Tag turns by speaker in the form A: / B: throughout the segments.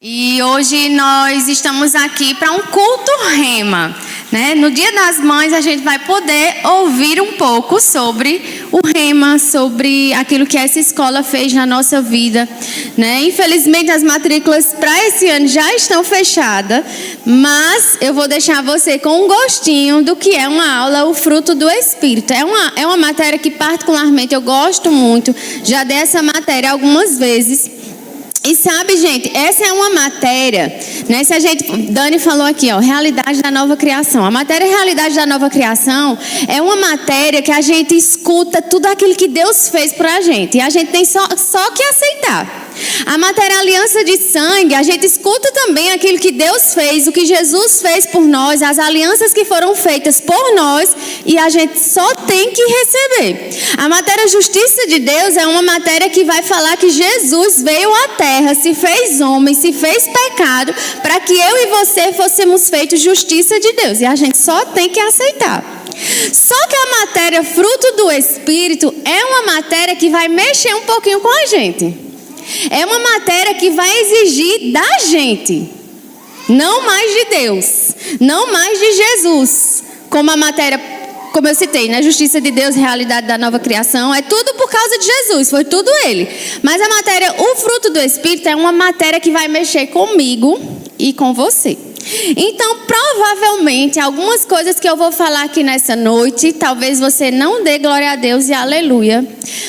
A: E hoje nós estamos aqui para um culto rema, né? No Dia das Mães a gente vai poder ouvir um pouco sobre o rema, sobre aquilo que essa escola fez na nossa vida, né? Infelizmente as matrículas para esse ano já estão fechadas, mas eu vou deixar você com um gostinho do que é uma aula, o fruto do Espírito. É uma matéria que particularmente eu gosto muito, já dei essa matéria algumas vezes. E sabe, gente, essa é uma matéria, né? Dani falou aqui, ó, realidade da nova criação. A matéria realidade da nova criação é uma matéria que a gente escuta tudo aquilo que Deus fez pra gente. E a gente tem só que aceitar. A matéria aliança de sangue, a gente escuta também aquilo que Deus fez, o que Jesus fez por nós, as alianças que foram feitas por nós, e a gente só tem que receber. A matéria justiça de Deus é uma matéria que vai falar que Jesus veio à terra, se fez homem, se fez pecado, para que eu e você fôssemos feitos justiça de Deus, e a gente só tem que aceitar. Só que a matéria fruto do Espírito é uma matéria que vai mexer um pouquinho com a gente. É uma matéria que vai exigir da gente, não mais de Deus, não mais de Jesus. Como a matéria, como eu citei, né? Justiça de Deus, realidade da nova criação, é tudo por causa de Jesus, foi tudo Ele. Mas a matéria, o fruto do Espírito, é uma matéria que vai mexer comigo e com você. Então, provavelmente, algumas coisas que eu vou falar aqui nessa noite, talvez você não dê glória a Deus e aleluia.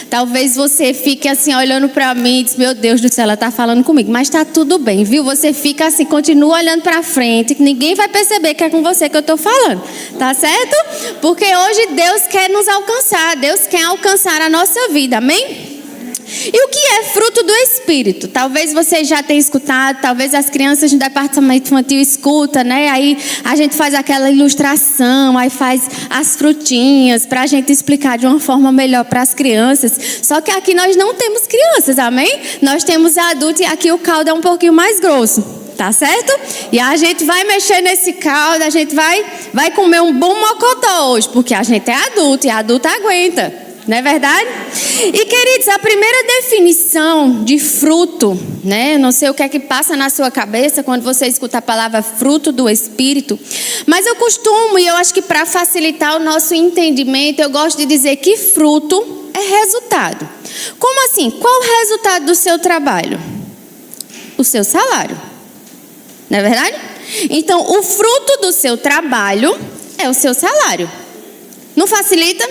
A: Talvez você fique assim, olhando para mim e diz, meu Deus do céu, ela está falando comigo. Mas está tudo bem, viu? Você fica assim, continua olhando para frente, que ninguém vai perceber que é com você que eu estou falando. Tá certo? Porque hoje Deus quer nos alcançar, Deus quer alcançar a nossa vida, amém? E o que é fruto do Espírito? Talvez você já tenha escutado, talvez as crianças do departamento infantil escutam, né? Aí a gente faz aquela ilustração, aí faz as frutinhas para a gente explicar de uma forma melhor para as crianças. Só que aqui nós não temos crianças, amém? Nós temos adultos e aqui o caldo é um pouquinho mais grosso, tá certo? E a gente vai mexer nesse caldo, a gente vai comer um bom mocotó hoje, porque a gente é adulto e adulto aguenta. Não é verdade? E queridos, a primeira definição de fruto, né? Eu não sei o que é que passa na sua cabeça quando você escuta a palavra fruto do Espírito, mas eu costumo, e eu acho que para facilitar o nosso entendimento, eu gosto de dizer que fruto é resultado. Como assim? Qual o resultado do seu trabalho? O seu salário. Não é verdade? Então, o fruto do seu trabalho é o seu salário. Não facilita?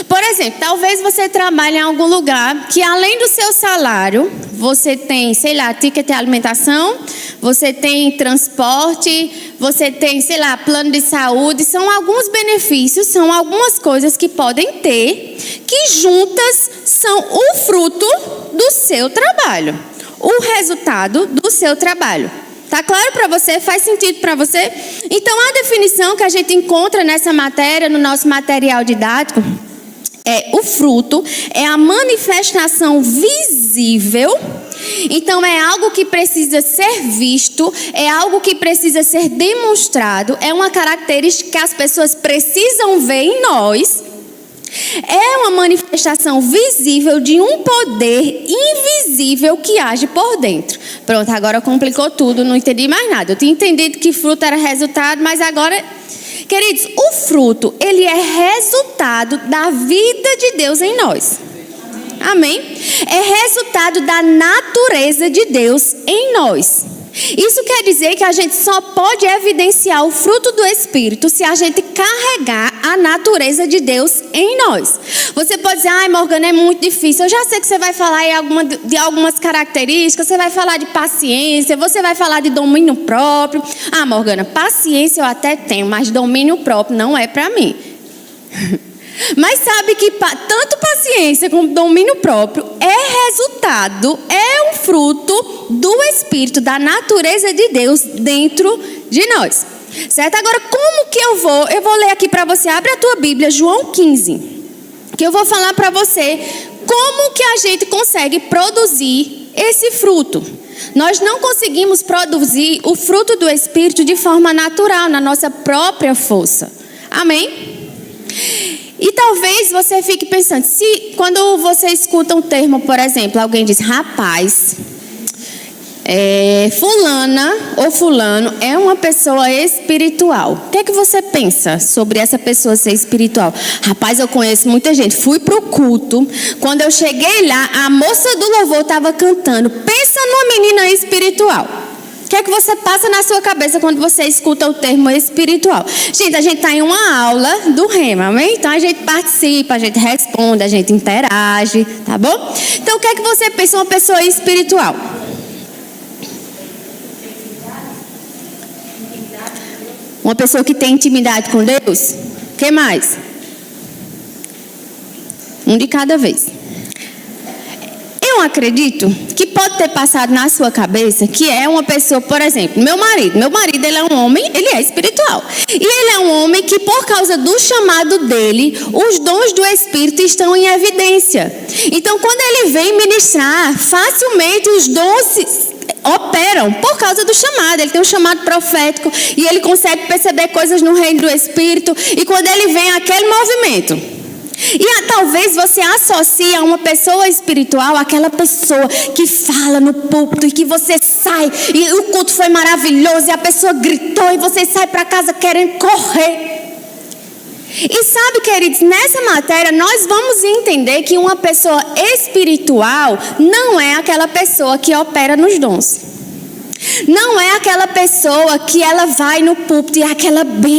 A: Por exemplo, talvez você trabalhe em algum lugar que além do seu salário, você tem, sei lá, ticket de alimentação, você tem transporte, você tem, sei lá, plano de saúde. São alguns benefícios, são algumas coisas que podem ter, que juntas são o fruto do seu trabalho, o resultado do seu trabalho. Tá claro para você? Faz sentido para você? Então, a definição que a gente encontra nessa matéria, no nosso material didático, o fruto é a manifestação visível. Então, é algo que precisa ser visto, é algo que precisa ser demonstrado, é uma característica que as pessoas precisam ver em nós. É uma manifestação visível de um poder invisível que age por dentro. Pronto, agora complicou tudo, não entendi mais nada. Eu tinha entendido que fruto era resultado, mas agora... Queridos, o fruto, ele é resultado da vida de Deus em nós. Amém? É resultado da natureza de Deus em nós. Isso quer dizer que a gente só pode evidenciar o fruto do Espírito se a gente carregar a natureza de Deus em nós. Você pode dizer, ai Morgana, é muito difícil. Eu já sei que você vai falar de algumas características, você vai falar de paciência, você vai falar de domínio próprio. Ah, Morgana, paciência eu até tenho, mas domínio próprio não é para mim. Mas sabe que tanto paciência como domínio próprio é resultado, é um fruto do Espírito, da natureza de Deus dentro de nós. Certo? Agora, como que eu vou ler aqui para você, abre a tua Bíblia, João 15, que eu vou falar para você como que a gente consegue produzir esse fruto. Nós não conseguimos produzir o fruto do Espírito de forma natural, na nossa própria força. Amém? E talvez você fique pensando, se quando você escuta um termo, por exemplo, alguém diz, rapaz, fulana ou fulano é uma pessoa espiritual. O que é que você pensa sobre essa pessoa ser espiritual? Rapaz, eu conheço muita gente. Fui pro culto. Quando eu cheguei lá, a moça do louvor estava cantando. Pensa numa menina espiritual. O que é que você passa na sua cabeça quando você escuta o termo espiritual? Gente, a gente está em uma aula do Rema, amém? Então a gente participa, a gente responde, a gente interage, tá bom? Então o que é que você pensa uma pessoa espiritual? Uma pessoa que tem intimidade com Deus? O que mais? Um de cada vez. Eu acredito que pode ter passado na sua cabeça que é uma pessoa, por exemplo, meu marido ele é um homem, ele é espiritual. E ele é um homem que por causa do chamado dele, os dons do Espírito estão em evidência. Então quando ele vem ministrar, facilmente os dons operam por causa do chamado. Ele tem um chamado profético e ele consegue perceber coisas no reino do Espírito. E quando ele vem, aquele movimento. E talvez você associe a uma pessoa espiritual aquela pessoa que fala no púlpito e que você sai e o culto foi maravilhoso e a pessoa gritou e você sai para casa querendo correr. E sabe, queridos, nessa matéria nós vamos entender que uma pessoa espiritual não é aquela pessoa que opera nos dons. Não é aquela pessoa que ela vai no púlpito e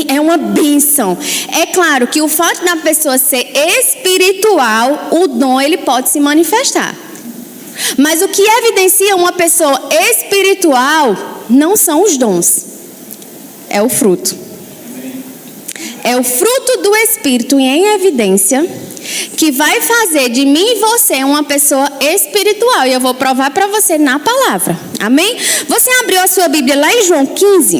A: é uma bênção. É claro que o fato da pessoa ser espiritual, o dom ele pode se manifestar. Mas o que evidencia uma pessoa espiritual não são os dons, é o fruto. É o fruto do Espírito em evidência que vai fazer de mim e você uma pessoa espiritual. E eu vou provar para você na palavra. Amém? Você abriu a sua Bíblia lá em João 15?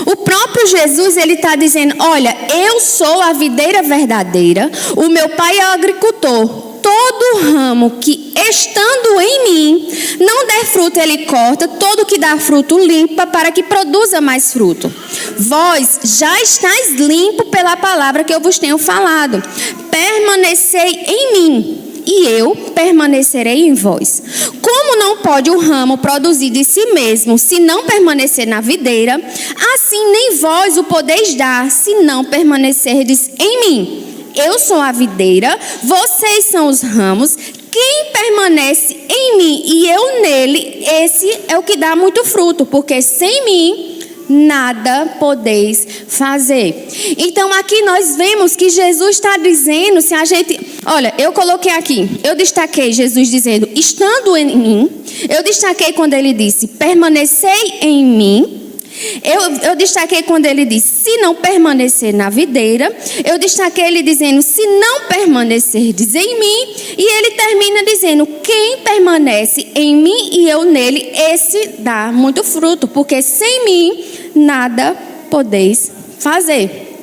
A: O próprio Jesus, ele está dizendo, olha, eu sou a videira verdadeira, o meu pai é o agricultor. Todo ramo que estando em mim não der fruto ele corta, todo que dá fruto limpa para que produza mais fruto. Vós já estáis limpo pela palavra que eu vos tenho falado. Permanecei em mim e eu permanecerei em vós. Como não pode o ramo produzir de si mesmo se não permanecer na videira, assim nem vós o podeis dar se não permanecerdes em mim. Eu sou a videira, vocês são os ramos. Quem permanece em mim e eu nele, esse é o que dá muito fruto, porque sem mim nada podeis fazer. Então aqui nós vemos que Jesus está dizendo, se a gente... Olha, eu coloquei aqui, eu destaquei Jesus dizendo, estando em mim. Eu destaquei quando ele disse, permanecei em mim. Eu destaquei quando ele disse, se não permanecer na videira. Eu destaquei ele dizendo, se não permanecerdes em mim. E ele termina dizendo, quem permanece em mim e eu nele, esse dá muito fruto, porque sem mim nada podeis fazer.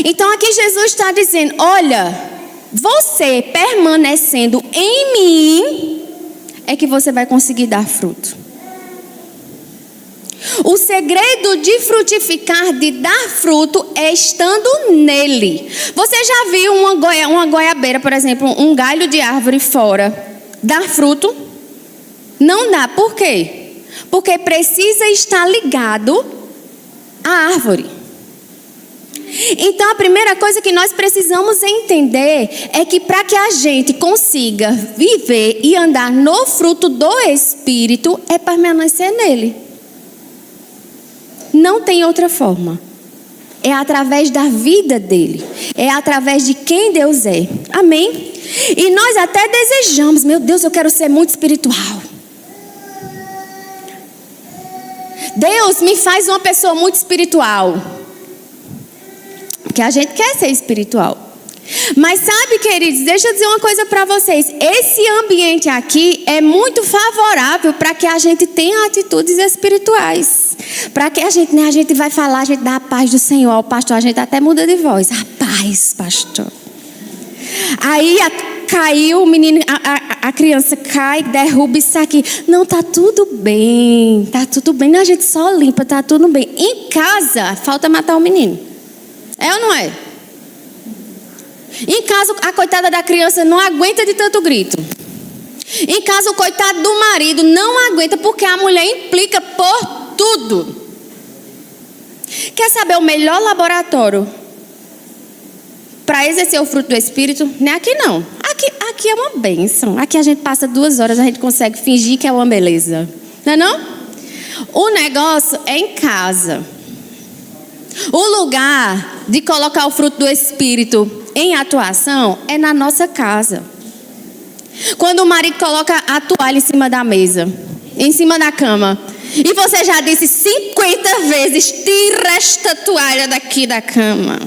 A: Então aqui Jesus está dizendo, olha, você permanecendo em mim é que você vai conseguir dar fruto. O segredo de frutificar, de dar fruto, é estando nele. Você já viu uma goiabeira, por exemplo, um galho de árvore fora, dar fruto? Não dá. Por quê? Porque precisa estar ligado à árvore. Então a primeira coisa que nós precisamos entender é que para que a gente consiga viver e andar no fruto do Espírito, é permanecer nele. Não tem outra forma. É através da vida dele. É através de quem Deus é. Amém? E nós até desejamos, meu Deus, eu quero ser muito espiritual. Deus me faz uma pessoa muito espiritual. Porque a gente quer ser espiritual. Mas sabe, queridos, deixa eu dizer uma coisa para vocês. Esse ambiente aqui é muito favorável para que a gente tenha atitudes espirituais. Para que a gente vai falar, a gente dá a paz do Senhor ao pastor, a gente até muda de voz. A paz, pastor. Aí caiu o menino, a criança cai, derruba isso aqui. Não, tá tudo bem, tá tudo bem. Não, a gente só limpa, tá tudo bem. Em casa, falta matar o menino. É ou não é? Em casa, a coitada da criança não aguenta de tanto grito. Em casa, o coitado do marido não aguenta porque a mulher implica por tudo. Quer saber o melhor laboratório para exercer o fruto do Espírito? Não é aqui não. Aqui é uma bênção. Aqui a gente passa 2 horas, a gente consegue fingir que é uma beleza. Não é não? O negócio é em casa. O lugar de colocar o fruto do Espírito em atuação é na nossa casa. Quando o marido coloca a toalha em cima da mesa, em cima da cama, e você já disse 50 vezes: tira esta toalha daqui da cama.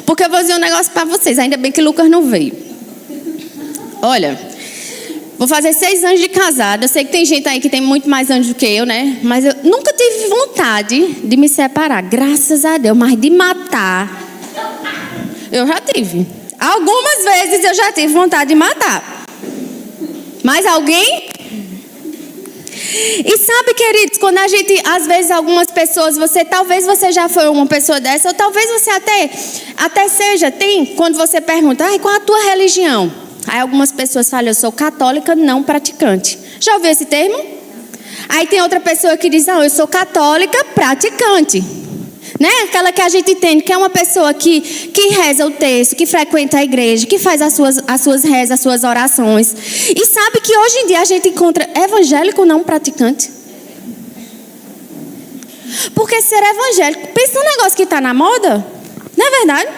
A: Porque eu vou dizer um negócio para vocês, ainda bem que Lucas não veio. Olha, vou fazer 6 anos de casada. Eu sei que tem gente aí que tem muito mais anos do que eu, né? Mas eu nunca tive vontade de me separar, graças a Deus. Mas de matar, eu já tive. Algumas vezes eu já tive vontade de matar. Mais alguém? E sabe, queridos, quando a gente, às vezes, algumas pessoas, talvez você já foi uma pessoa dessa, ou talvez você até seja, quando você pergunta: qual a tua religião? Aí algumas pessoas falam: eu sou católica não praticante. Já ouviu esse termo? Aí tem outra pessoa que diz: eu sou católica praticante. Né? Aquela que a gente entende que é uma pessoa que reza o texto, que frequenta a igreja, que faz as suas rezas, as suas orações. E sabe que hoje em dia a gente encontra evangélico não praticante. Porque ser evangélico, pensa num negócio que está na moda, não é verdade?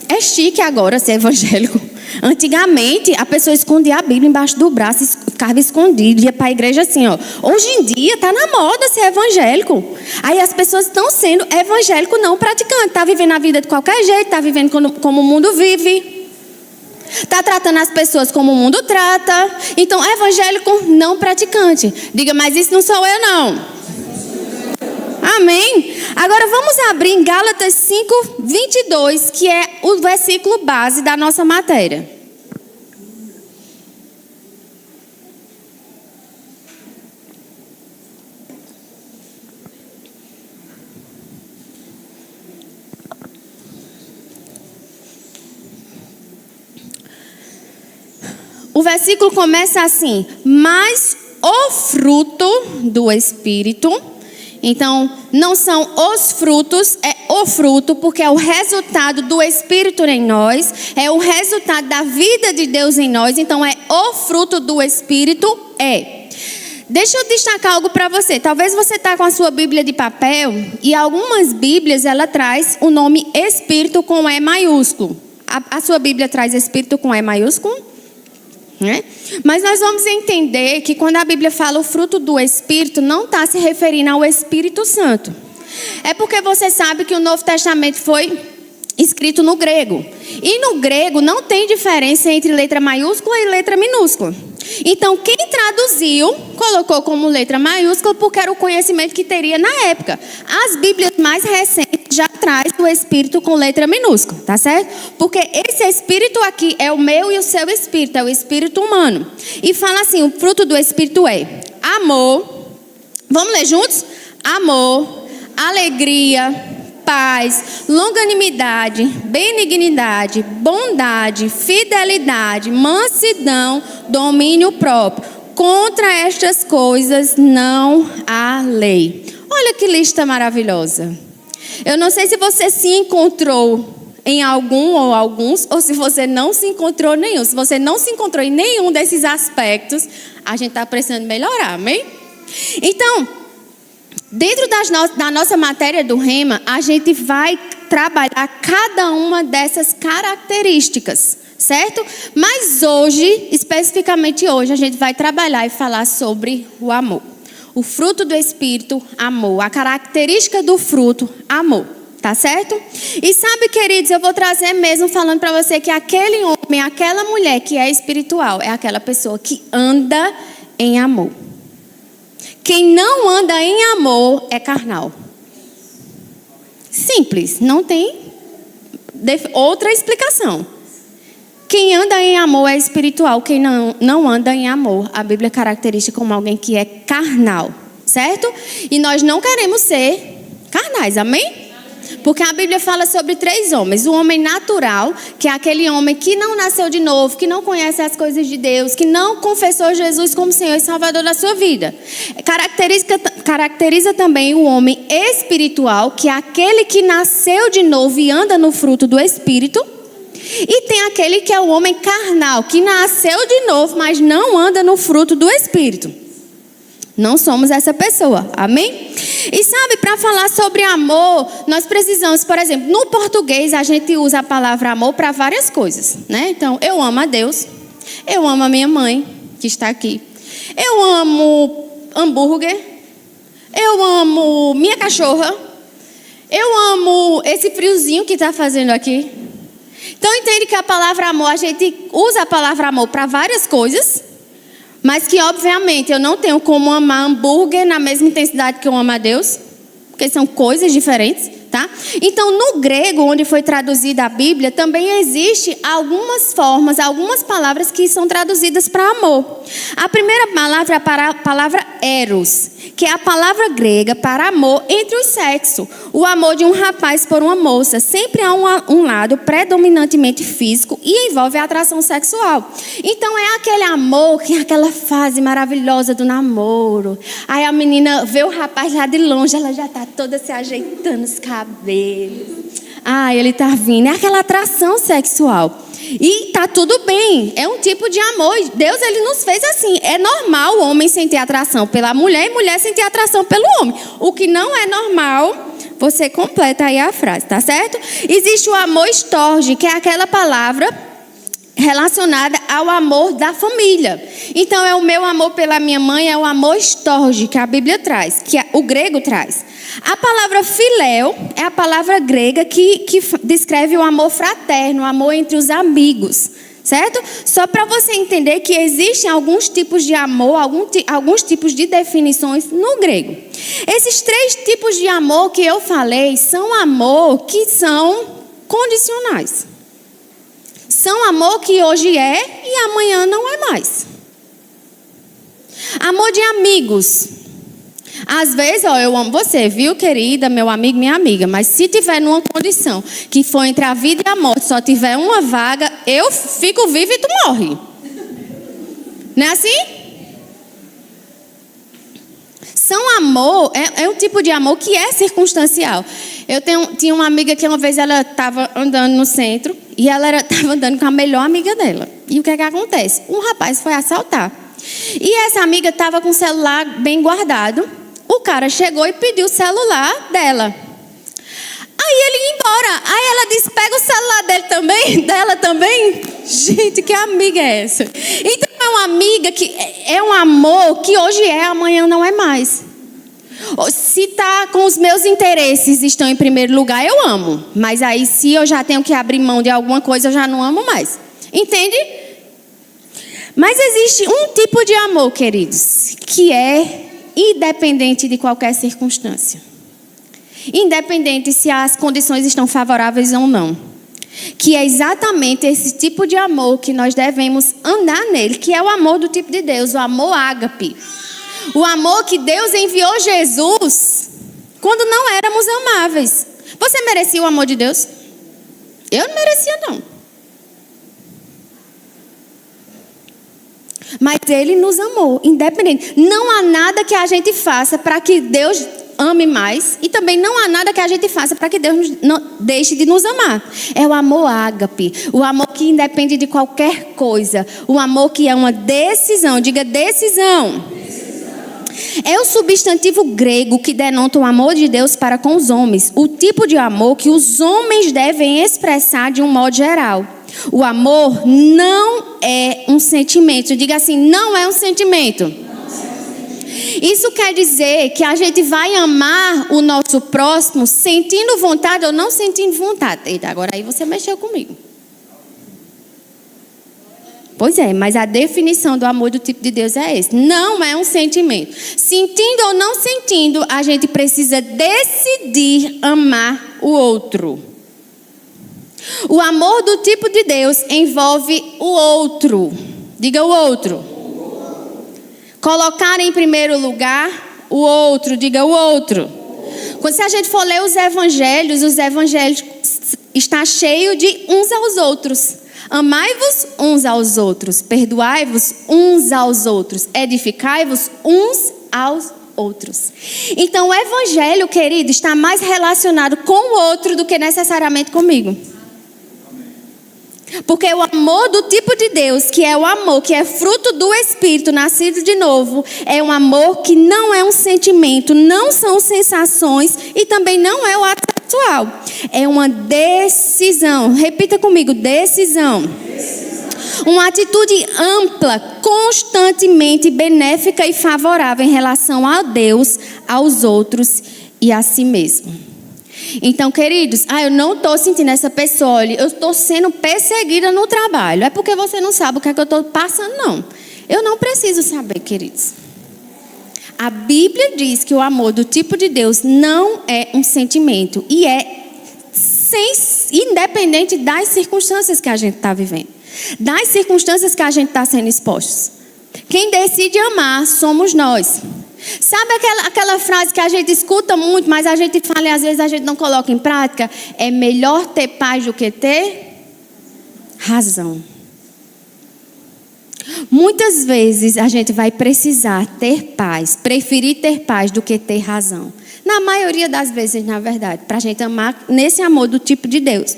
A: É chique agora ser evangélico. Antigamente, a pessoa escondia a Bíblia embaixo do braço, ficava escondido, ia para a igreja assim, ó. Hoje em dia, está na moda ser evangélico. Aí as pessoas estão sendo evangélico não praticante. Está vivendo a vida de qualquer jeito, está vivendo como o mundo vive. Está tratando as pessoas como o mundo trata. Então, evangélico não praticante. Diga: mas isso não sou eu não. Amém? Agora vamos abrir em Gálatas 5:22, que é o versículo base da nossa matéria. O versículo começa assim: mas o fruto do Espírito. Então, não são os frutos, é o fruto, porque é o resultado do Espírito em nós, é o resultado da vida de Deus em nós. Então, é o fruto do Espírito, é. Deixa eu destacar algo para você. Talvez você está com a sua Bíblia de papel e algumas Bíblias, ela traz o nome Espírito com E maiúsculo. A sua Bíblia traz Espírito com E maiúsculo? Né? Mas nós vamos entender que quando a Bíblia fala o fruto do Espírito, não está se referindo ao Espírito Santo. É porque você sabe que o Novo Testamento foi escrito no grego. E no grego não tem diferença entre letra maiúscula e letra minúscula. Então, quem traduziu, colocou como letra maiúscula porque era o conhecimento que teria na época. As Bíblias mais recentes já traz o Espírito com letra minúscula, tá certo? Porque esse Espírito aqui é o meu e o seu Espírito, é o Espírito humano. E fala assim: o fruto do Espírito é amor. Vamos ler juntos? Amor, alegria, paz, longanimidade, benignidade, bondade, fidelidade, mansidão, domínio próprio. Contra estas coisas não há lei. Olha que lista maravilhosa. Eu não sei se você se encontrou em algum ou alguns, ou se você não se encontrou em nenhum. Se você não se encontrou em nenhum desses aspectos, a gente está precisando melhorar, amém? Então, dentro da nossa matéria do Rema, a gente vai trabalhar cada uma dessas características, certo? Mas hoje, especificamente hoje, a gente vai trabalhar e falar sobre o amor. O fruto do Espírito, amor. A característica do fruto, amor. Tá certo? E sabe, queridos, eu vou trazer mesmo falando para você que aquele homem, aquela mulher que é espiritual, é aquela pessoa que anda em amor. Quem não anda em amor é carnal. Simples, não tem outra explicação. Quem anda em amor é espiritual. Quem não anda em amor, a Bíblia caracteriza como alguém que é carnal, certo? E nós não queremos ser carnais, amém? Porque a Bíblia fala sobre 3 homens. O homem natural, que é aquele homem que não nasceu de novo, que não conhece as coisas de Deus, que não confessou Jesus como Senhor e Salvador da sua vida. Caracteriza também o homem espiritual, que é aquele que nasceu de novo e anda no fruto do Espírito. E tem aquele que é o homem carnal, que nasceu de novo, mas não anda no fruto do Espírito. Não somos essa pessoa, amém? E sabe, para falar sobre amor, nós precisamos, por exemplo, no português a gente usa a palavra amor para várias coisas, né? Então, eu amo a Deus, eu amo a minha mãe, que está aqui, eu amo hambúrguer, eu amo minha cachorra, eu amo esse friozinho que está fazendo aqui. Então, entende que a palavra amor, a gente usa a palavra amor para várias coisas, mas que, obviamente, eu não tenho como amar hambúrguer na mesma intensidade que eu amo a Deus, porque são coisas diferentes, tá? Então, no grego, onde foi traduzida a Bíblia, também existe algumas formas, algumas palavras que são traduzidas para amor. A primeira palavra é a palavra eros, que é a palavra grega para amor entre os sexos. O amor de um rapaz por uma moça. Sempre há um lado predominantemente físico e envolve a atração sexual. Então é aquele amor, que é aquela fase maravilhosa do namoro. Aí a menina vê o rapaz lá de longe, ela já está toda se ajeitando os cabelos. Ah, ele está vindo. É aquela atração sexual. E tá tudo bem, é um tipo de amor. Deus, ele nos fez assim. É normal o homem sentir atração pela mulher e mulher sentir atração pelo homem. O que não é normal, você completa aí a frase, tá certo? Existe o amor estorge, que é aquela palavra relacionada ao amor da família. Então é o meu amor pela minha mãe, é o amor estorge, que a Bíblia traz, que o grego traz. A palavra filéu é a palavra grega que descreve o amor fraterno, o amor entre os amigos, certo? Só para você entender que existem alguns tipos de amor, alguns tipos de definições no grego. Esses 3 tipos de amor que eu falei são amor que são condicionais. São amor que hoje é e amanhã não é mais. Amor de amigos. Às vezes, eu amo você, viu, querida, meu amigo, minha amiga. Mas se tiver numa condição que for entre a vida e a morte, só tiver uma vaga, eu fico viva e tu morre. Não é assim? São amor, é um tipo de amor que é circunstancial. Eu tinha uma amiga que uma vez ela estava andando no centro e ela estava andando com a melhor amiga dela. E o que acontece? Um rapaz foi assaltar. E essa amiga estava com o celular bem guardado. O cara chegou e pediu o celular dela. Aí ele ia embora. Aí ela disse, pega o celular dela também. Gente, que amiga é essa? Então é uma amiga que é um amor que hoje é, amanhã não é mais. Se tá com os meus interesses estão em primeiro lugar, eu amo. Mas aí se eu já tenho que abrir mão de alguma coisa, eu já não amo mais. Entende? Mas existe um tipo de amor, queridos, que é independente de qualquer circunstância. Independente se as condições estão favoráveis ou não. Que é exatamente esse tipo de amor que nós devemos andar nele, que é o amor do tipo de Deus, o amor ágape. O amor que Deus enviou Jesus quando não éramos amáveis. Você merecia o amor de Deus? Eu não merecia, não. Mas Ele nos amou, independente. Não há nada que a gente faça para que Deus ame mais. E também não há nada que a gente faça para que Deus não deixe de nos amar. É o amor ágape. O amor que independe de qualquer coisa. O amor que é uma decisão. Diga decisão. É o substantivo grego que denota o amor de Deus para com os homens. O tipo de amor que os homens devem expressar de um modo geral. O amor não é um sentimento. Diga assim, não é um sentimento. Isso quer dizer que a gente vai amar o nosso próximo sentindo vontade ou não sentindo vontade. Eita, agora aí você mexeu comigo. Pois é, mas a definição do amor do tipo de Deus é esse. Não é um sentimento. Sentindo ou não sentindo, a gente precisa decidir amar o outro. O amor do tipo de Deus envolve o outro. Diga o outro. Colocar em primeiro lugar o outro. Diga o outro. Se a gente for ler os evangelhos está cheio de uns aos outros. Amai-vos uns aos outros, perdoai-vos uns aos outros, edificai-vos uns aos outros. Então o evangelho, querido, está mais relacionado com o outro do que necessariamente comigo. Porque o amor do tipo de Deus, que é o amor que é fruto do Espírito, nascido de novo, é um amor que não é um sentimento, não são sensações e também não é o ato sexual. É uma decisão. Repita comigo, decisão. Uma atitude ampla, constantemente benéfica e favorável em relação a Deus, aos outros e a si mesmo. Então, queridos, eu não estou sentindo essa pessoa, olha, eu estou sendo perseguida no trabalho. É porque você não sabe o que é que eu estou passando, não. Eu não preciso saber, queridos. A Bíblia diz que o amor do tipo de Deus não é um sentimento e é independente das circunstâncias que a gente está vivendo, das circunstâncias que a gente está sendo expostos. Quem decide amar somos nós. Sabe aquela frase que a gente escuta muito, mas a gente fala e às vezes a gente não coloca em prática? É melhor ter paz do que ter razão. Muitas vezes a gente vai precisar ter paz, preferir ter paz do que ter razão. Na maioria das vezes, na verdade, para a gente amar nesse amor do tipo de Deus.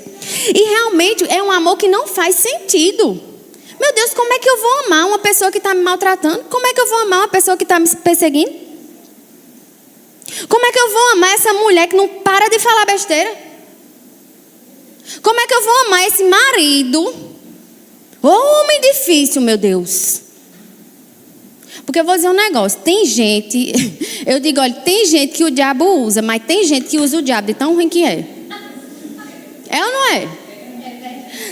A: E realmente é um amor que não faz sentido. Meu Deus, como é que eu vou amar uma pessoa que está me maltratando? Como é que eu vou amar uma pessoa que está me perseguindo? Como é que eu vou amar essa mulher que não para de falar besteira? Como é que eu vou amar esse marido? Ô, homem difícil, meu Deus. Porque eu vou dizer um negócio. Tem gente, eu digo, olha, tem gente que o diabo usa, mas tem gente que usa o diabo de tão ruim que é. É ou não é?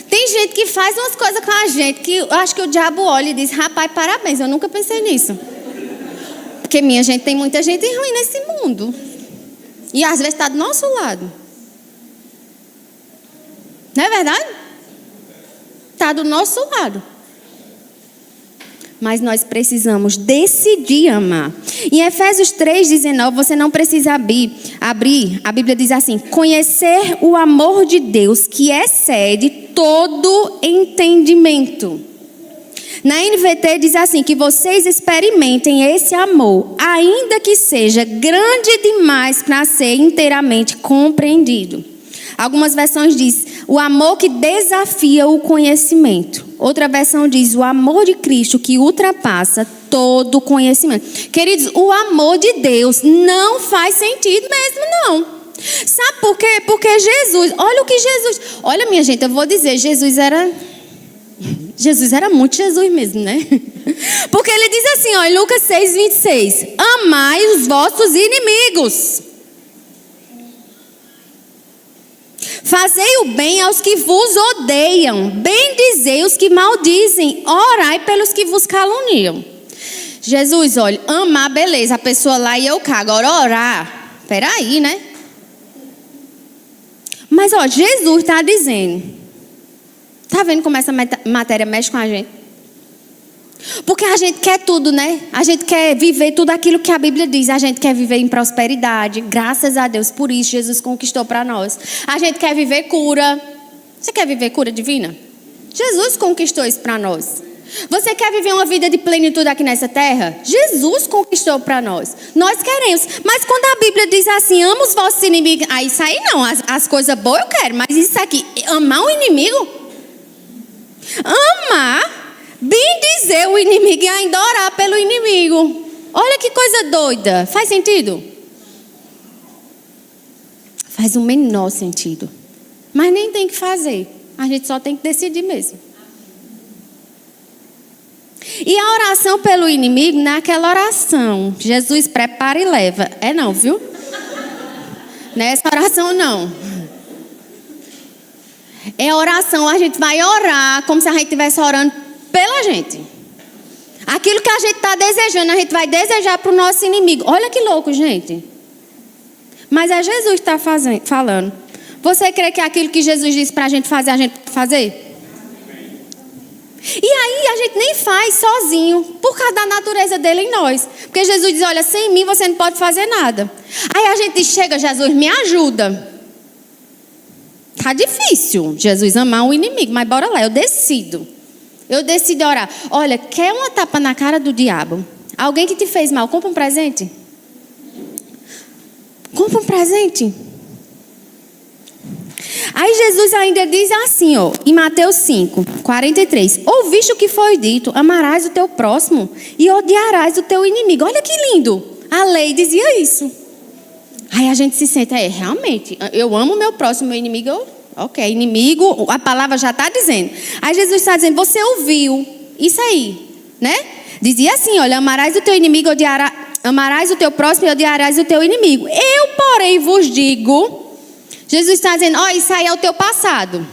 A: Tem gente que faz umas coisas com a gente que eu acho que o diabo olha e diz, rapaz, parabéns, eu nunca pensei nisso. Porque minha gente, tem muita gente ruim nesse mundo. E às vezes está do nosso lado. Não é verdade? Está do nosso lado. Mas nós precisamos decidir amar. Em Efésios 3,19, você não precisa abrir. A Bíblia diz assim: conhecer o amor de Deus que excede todo entendimento. Na NVT diz assim, que vocês experimentem esse amor, ainda que seja grande demais para ser inteiramente compreendido. Algumas versões diz, o amor que desafia o conhecimento. Outra versão diz, o amor de Cristo que ultrapassa todo conhecimento. Queridos, o amor de Deus não faz sentido mesmo, não. Sabe por quê? Porque Jesus, olha o que Jesus... Olha, minha gente, eu vou dizer, Jesus era muito Jesus mesmo, né? Porque ele diz assim, ó, em Lucas 6,26, amai os vossos inimigos. Fazei o bem aos que vos odeiam, bendizei os que maldizem, orai pelos que vos caluniam. Jesus, olha, amar, beleza, a pessoa lá e eu cá, agora orar, peraí, né? Mas, ó, Jesus está dizendo, tá vendo como essa matéria mexe com a gente? Porque a gente quer tudo, né? A gente quer viver tudo aquilo que a Bíblia diz. A gente quer viver em prosperidade. Graças a Deus, por isso Jesus conquistou para nós. A gente quer viver cura. Você quer viver cura divina? Jesus conquistou isso para nós. Você quer viver uma vida de plenitude aqui nessa terra? Jesus conquistou para nós. Nós queremos. Mas quando a Bíblia diz assim, ama os vossos inimigos. Aí isso aí não, as coisas boas eu quero. Mas isso aqui, amar o inimigo? Amar... bem dizer o inimigo e ainda orar pelo inimigo. Olha que coisa doida. Faz sentido? Faz o menor sentido. Mas nem tem que fazer. A gente só tem que decidir mesmo. E a oração pelo inimigo não é aquela oração. Jesus prepara e leva. É não, viu? Não é essa oração não. É a oração, a gente vai orar como se a gente estivesse orando pela gente. Aquilo que a gente está desejando, a gente vai desejar para o nosso inimigo. Olha que louco, gente. Mas é Jesus que está falando. Você crê que aquilo que Jesus disse para a gente fazer, a gente pode fazer? E aí a gente nem faz sozinho, por causa da natureza dele em nós. Porque Jesus diz, olha, sem mim você não pode fazer nada. Aí a gente diz, chega, Jesus, me ajuda. Tá difícil, Jesus, amar o inimigo, mas bora lá, eu decido orar. Olha, quer uma tapa na cara do diabo? Alguém que te fez mal, compra um presente. Compra um presente. Aí Jesus ainda diz assim, ó, em Mateus 5, 43. Ouviste o que foi dito, amarás o teu próximo e odiarás o teu inimigo. Olha que lindo, a lei dizia isso. Aí a gente se sente, realmente, eu amo o meu próximo, meu inimigo, ok, inimigo, a palavra já está dizendo. Aí Jesus está dizendo, você ouviu isso aí, né? Dizia assim, olha, amarás o teu inimigo, amarás o teu próximo e odiarás o teu inimigo. Eu, porém, vos digo... Jesus está dizendo, isso aí é o teu passado.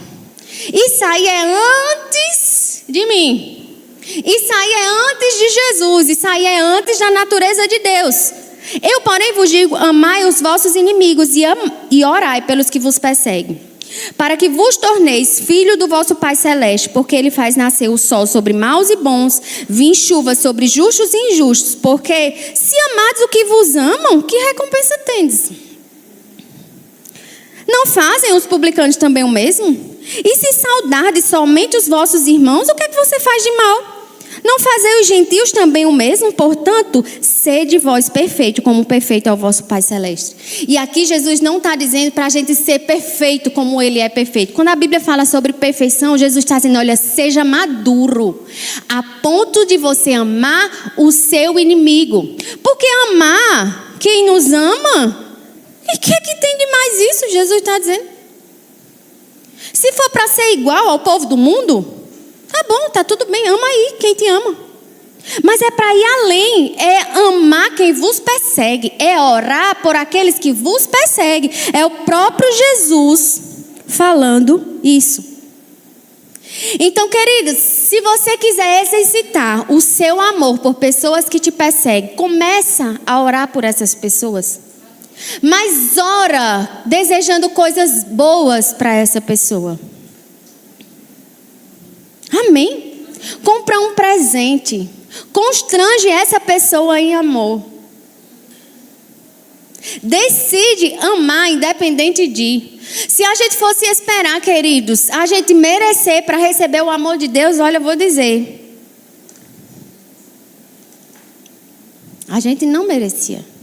A: Isso aí é antes de mim. Isso aí é antes de Jesus. Isso aí é antes da natureza de Deus. Eu, porém, vos digo, amai os vossos inimigos e orai pelos que vos perseguem, para que vos torneis filho do vosso Pai Celeste, porque Ele faz nascer o sol sobre maus e bons, vir chuva sobre justos e injustos. Porque se amados o que vos amam, que recompensa tendes? Não fazem os publicanos também o mesmo? E se saudardes somente os vossos irmãos, o que é que você faz de mal? Não fazei os gentios também o mesmo? Portanto, sede vós perfeito, como perfeito é o vosso Pai Celeste. E aqui Jesus não está dizendo para a gente ser perfeito como Ele é perfeito. Quando a Bíblia fala sobre perfeição, Jesus está dizendo, olha, seja maduro, a ponto de você amar o seu inimigo. Porque amar quem nos ama... E o que é que tem de mais isso? Jesus está dizendo. Se for para ser igual ao povo do mundo, tá bom, tá tudo bem, ama aí quem te ama. Mas é para ir além, é amar quem vos persegue, é orar por aqueles que vos perseguem. É o próprio Jesus falando isso. Então, queridos, se você quiser exercitar o seu amor por pessoas que te perseguem, começa a orar por essas pessoas. Mas ora desejando coisas boas para essa pessoa. Amém? Compra um presente. Constrange essa pessoa em amor. Decide amar independente de. Se a gente fosse esperar, queridos, a gente merecer para receber o amor de Deus, olha, eu vou dizer. A gente não merecia.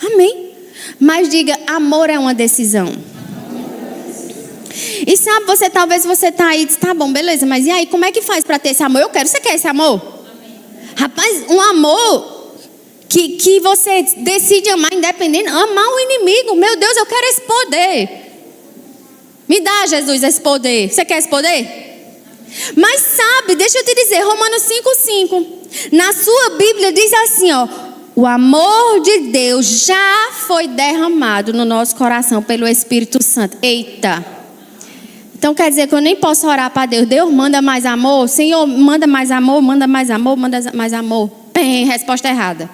A: Amém? Mas diga, amor é uma decisão. E sabe, talvez você está aí e diz, tá bom, beleza, mas e aí, como é que faz para ter esse amor? Você quer esse amor? Amém. Rapaz, um amor que você decide amar independente, amar o inimigo. Meu Deus, eu quero esse poder. Me dá, Jesus, esse poder. Você quer esse poder? Mas sabe, deixa eu te dizer, Romanos 5:5, na sua Bíblia diz assim, ó, o amor de Deus já foi derramado no nosso coração pelo Espírito Santo. Eita! Então quer dizer que eu nem posso orar para Deus. Deus manda mais amor. Senhor, manda mais amor, manda mais amor, manda mais amor. Bem, resposta errada.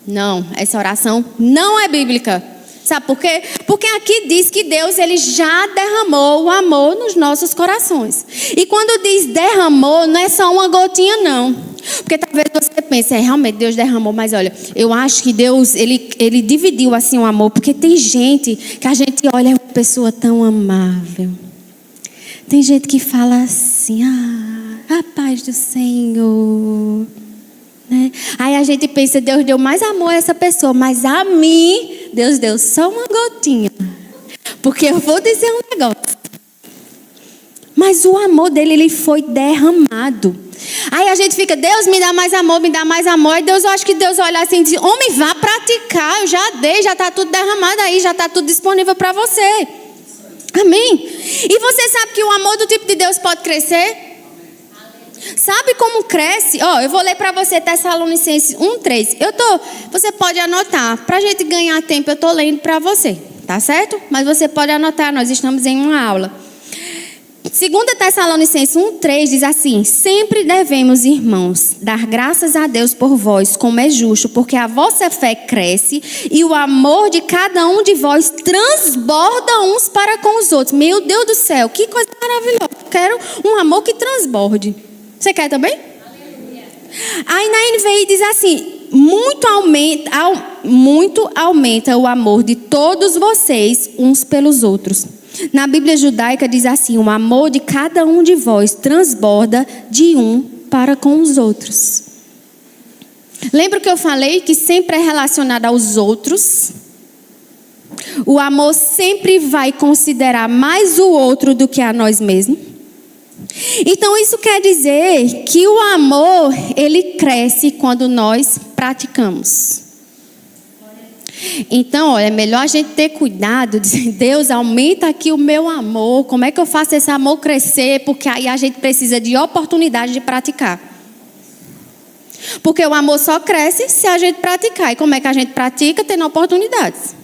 A: Não, essa oração não é bíblica. Sabe por quê? Porque aqui diz que Deus, Ele já derramou o amor nos nossos corações. E quando diz derramou, não é só uma gotinha, não. Porque talvez você pense, realmente Deus derramou, mas olha, eu acho que Deus, ele dividiu assim o amor. Porque tem gente que a gente olha, é uma pessoa tão amável. Tem gente que fala assim, a paz do Senhor. Né? Aí a gente pensa, Deus deu mais amor a essa pessoa, mas a mim, Deus deu só uma gotinha. Porque eu vou dizer um negócio. Mas o amor dele, ele foi derramado. Aí a gente fica, Deus me dá mais amor, me dá mais amor. E Deus, eu acho que Deus olha assim e diz, homem, vá praticar, eu já dei, já está tudo derramado aí, já está tudo disponível para você. Amém? E você sabe que o amor do tipo de Deus pode crescer? Sabe como cresce? Eu vou ler para você Tessalonicenses 1:3. Você pode anotar. Para a gente ganhar tempo, eu estou lendo para você. Tá certo? Mas você pode anotar, nós estamos em uma aula. 2 Tessalonicenses 1:3 diz assim: sempre devemos, irmãos, dar graças a Deus por vós, como é justo, porque a vossa fé cresce e o amor de cada um de vós transborda uns para com os outros. Meu Deus do céu, que coisa maravilhosa. quero um amor que transborde. Você quer também? Aí na NVI diz assim: muito aumenta o amor de todos vocês uns pelos outros. Na Bíblia judaica diz assim: o amor de cada um de vós transborda de um para com os outros. Lembra que eu falei que sempre é relacionado aos outros? O amor sempre vai considerar mais o outro do que a nós mesmos. Então isso quer dizer que o amor, ele cresce quando nós praticamos. Então, olha, é melhor a gente ter cuidado, dizer: Deus, aumenta aqui o meu amor. Como é que eu faço esse amor crescer? Porque aí a gente precisa de oportunidade de praticar. Porque o amor só cresce se a gente praticar. E como é que a gente pratica? Tendo oportunidades.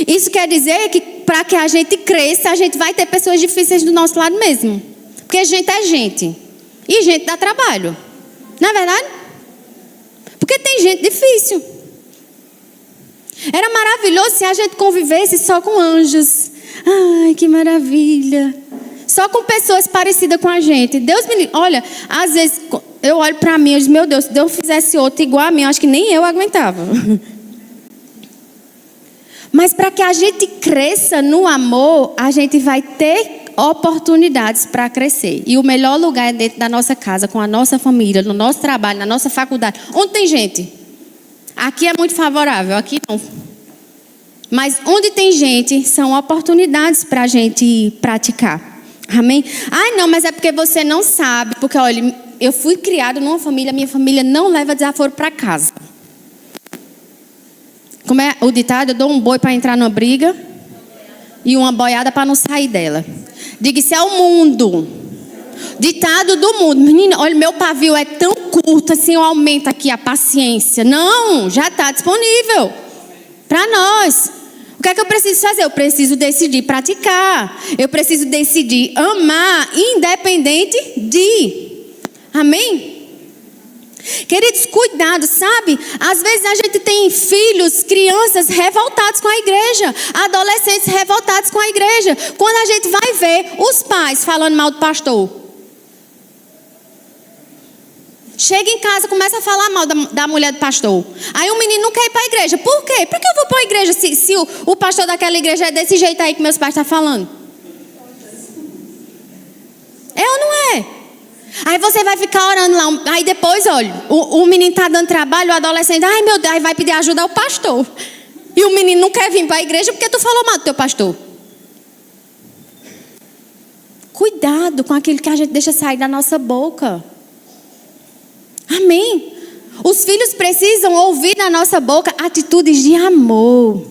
A: Isso quer dizer que para que a gente cresça, a gente vai ter pessoas difíceis do nosso lado mesmo. Porque gente é gente. E gente dá trabalho. Não é verdade? Porque tem gente difícil. Era maravilhoso se a gente convivesse só com anjos. Ai, que maravilha. Só com pessoas parecidas com a gente. Deus me... Olha, às vezes eu olho para mim e digo: meu Deus, se Deus fizesse outro igual a mim, eu acho que nem eu aguentava. Mas para que a gente cresça no amor, a gente vai ter oportunidades para crescer. E o melhor lugar é dentro da nossa casa, com a nossa família, no nosso trabalho, na nossa faculdade. Onde tem gente? Aqui é muito favorável, aqui não. Mas onde tem gente, são oportunidades para a gente praticar. Amém? Ai, não, mas é porque você não sabe. Porque, olha, eu fui criado numa família, minha família não leva desaforo para casa. Como é o ditado? Eu dou um boi para entrar numa briga e uma boiada para não sair dela. Diga: isso é o mundo. Ditado do mundo. Menina, olha, meu pavio é tão curto assim, eu aumento aqui a paciência. Não, já está disponível para nós. O que é que eu preciso fazer? Eu preciso decidir praticar. Eu preciso decidir amar, independente de. Amém? Queridos, cuidado, sabe? Às vezes a gente tem filhos, crianças revoltados com a igreja, adolescentes revoltados com a igreja. Quando a gente vai ver os pais falando mal do pastor, chega em casa, começa a falar mal da mulher do pastor. Aí o menino não quer ir para a igreja. Por quê? Por que eu vou para a igreja se o pastor daquela igreja é desse jeito aí que meus pais estão falando? É ou não é? Aí você vai ficar orando lá. Aí depois, olha, o menino está dando trabalho, o adolescente, ai meu Deus, aí vai pedir ajuda ao pastor. E o menino não quer vir para a igreja porque tu falou mal do teu pastor. Cuidado com aquilo que a gente deixa sair da nossa boca. Amém? Os filhos precisam ouvir da nossa boca atitudes de amor.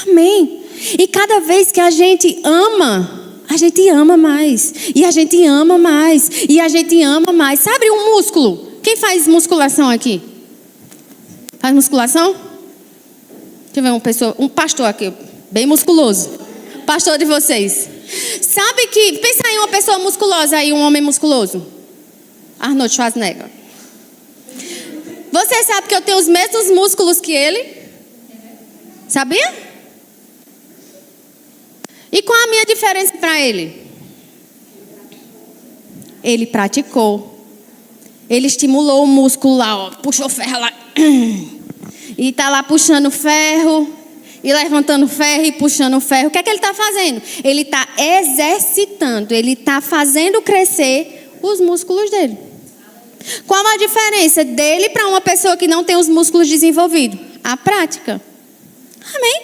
A: Amém? E cada vez que a gente ama, a gente ama mais. E a gente ama mais. E a gente ama mais. Sabe um músculo? Quem faz musculação aqui? Faz musculação? Deixa eu ver um pastor aqui, bem musculoso. Pastor de vocês. Sabe que, pensa em uma pessoa musculosa aí, um homem musculoso. Arnold Schwarzenegger. Você sabe que eu tenho os mesmos músculos que ele? Sabia? E qual a minha diferença para ele? Ele praticou. Ele estimulou o músculo lá, ó, puxou ferro lá. E está lá puxando ferro, e levantando ferro e puxando ferro. O que é que ele está fazendo? Ele está exercitando, ele está fazendo crescer os músculos dele. Qual a diferença dele para uma pessoa que não tem os músculos desenvolvidos? A prática. Amém?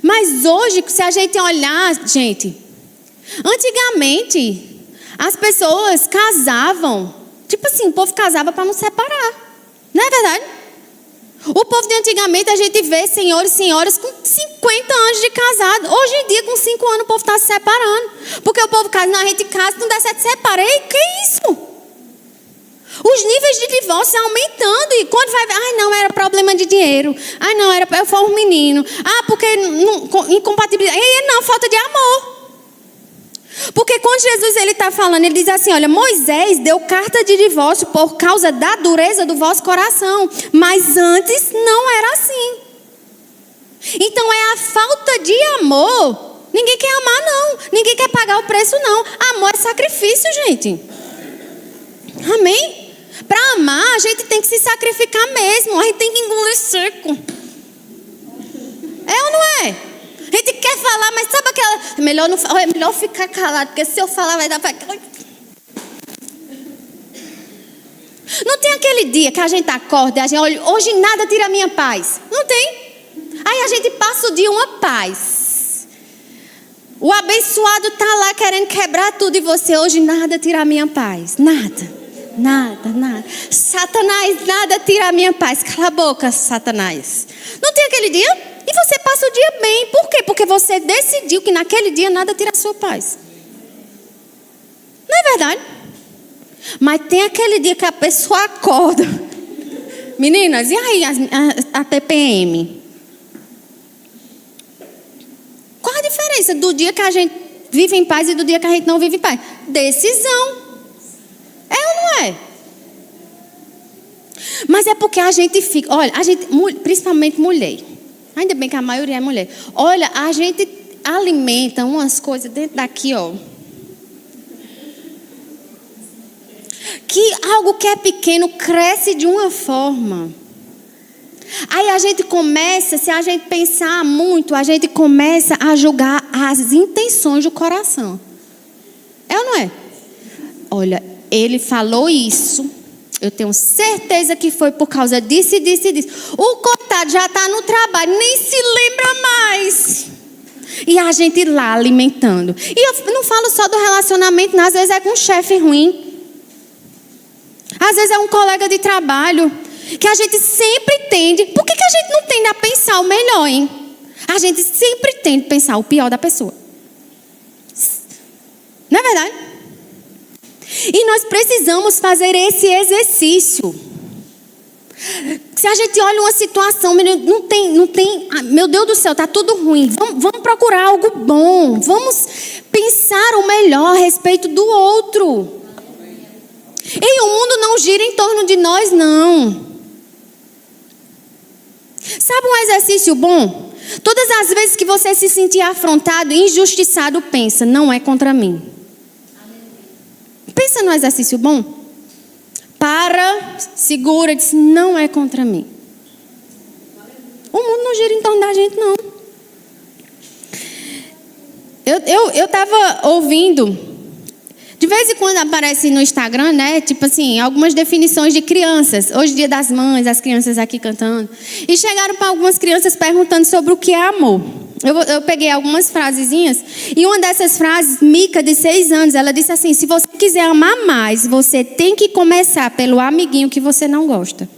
A: Mas hoje, se a gente olhar, gente, antigamente, as pessoas casavam, tipo assim, o povo casava para não separar. Não é verdade? O povo de antigamente, a gente vê senhores e senhoras com 50 anos de casado. Hoje em dia, com 5 anos, o povo está se separando. Porque o povo casa, não, a gente casa, não dá certo, separa. Ei, que isso? Os níveis de divórcio aumentando. E quando vai ver, ai não, era problema de dinheiro. Ai não, eu fui um menino. Ah, porque incompatibilidade. Ei, não, falta de amor. Porque quando Jesus ele está falando, ele diz assim, olha, Moisés deu carta de divórcio por causa da dureza do vosso coração. Mas antes não era assim. Então é a falta de amor. Ninguém quer amar, não. Ninguém quer pagar o preço, não. Amor é sacrifício, gente. Amém? Para amar, a gente tem que se sacrificar mesmo. A gente tem que engolir seco. É ou não é? A gente quer falar, mas sabe aquela... É melhor ficar calado, porque se eu falar vai dar para... Não tem aquele dia que a gente acorda e a gente olha, hoje nada tira a minha paz. Não tem. Aí a gente passa o dia uma paz. O abençoado está lá querendo quebrar tudo e você, hoje nada tira a minha paz. Nada. Satanás, nada tira a minha paz. Cala a boca, Satanás. Não tem aquele dia? E você passa o dia bem. Por quê? Porque você decidiu que naquele dia nada tira a sua paz. Não é verdade? Mas tem aquele dia que a pessoa acorda. Meninas, e aí a TPM? Qual a diferença do dia que a gente vive em paz e do dia que a gente não vive em paz? Decisão. É ou não é? Mas é porque a gente fica... Olha, a gente, principalmente mulher. Ainda bem que a maioria é mulher. Olha, a gente alimenta umas coisas dentro daqui, ó. Que algo que é pequeno cresce de uma forma. Aí a gente começa, se a gente pensar muito, a gente começa a julgar as intenções do coração. É ou não é? Olha, ele falou isso. Eu tenho certeza que foi por causa disso e disso e disso. O coitado já está no trabalho, nem se lembra mais. E a gente lá alimentando. E eu não falo só do relacionamento, não. Às vezes é com um chefe ruim. Às vezes é um colega de trabalho que a gente sempre tende... Por que a gente não tende a pensar o melhor, hein? A gente sempre tende a pensar o pior da pessoa. Não é verdade? E nós precisamos fazer esse exercício. Se a gente olha uma situação, não tem, meu Deus do céu, está tudo ruim. Vamos procurar algo bom. Vamos pensar o melhor a respeito do outro. E o mundo não gira em torno de nós, não. Sabe um exercício bom? Todas as vezes que você se sentir afrontado, injustiçado, pensa, não é contra mim. Pensa no exercício bom. Para, segura, diz, não é contra mim. O mundo não gira em torno da gente, não. Eu estava ouvindo... De vez em quando aparece no Instagram, né? Tipo assim, algumas definições de crianças. Hoje, Dia das Mães, as crianças aqui cantando. E chegaram para algumas crianças perguntando sobre o que é amor. Eu peguei algumas frasezinhas. E uma dessas frases, Mica, de 6 anos, ela disse assim: se você quiser amar mais, você tem que começar pelo amiguinho que você não gosta.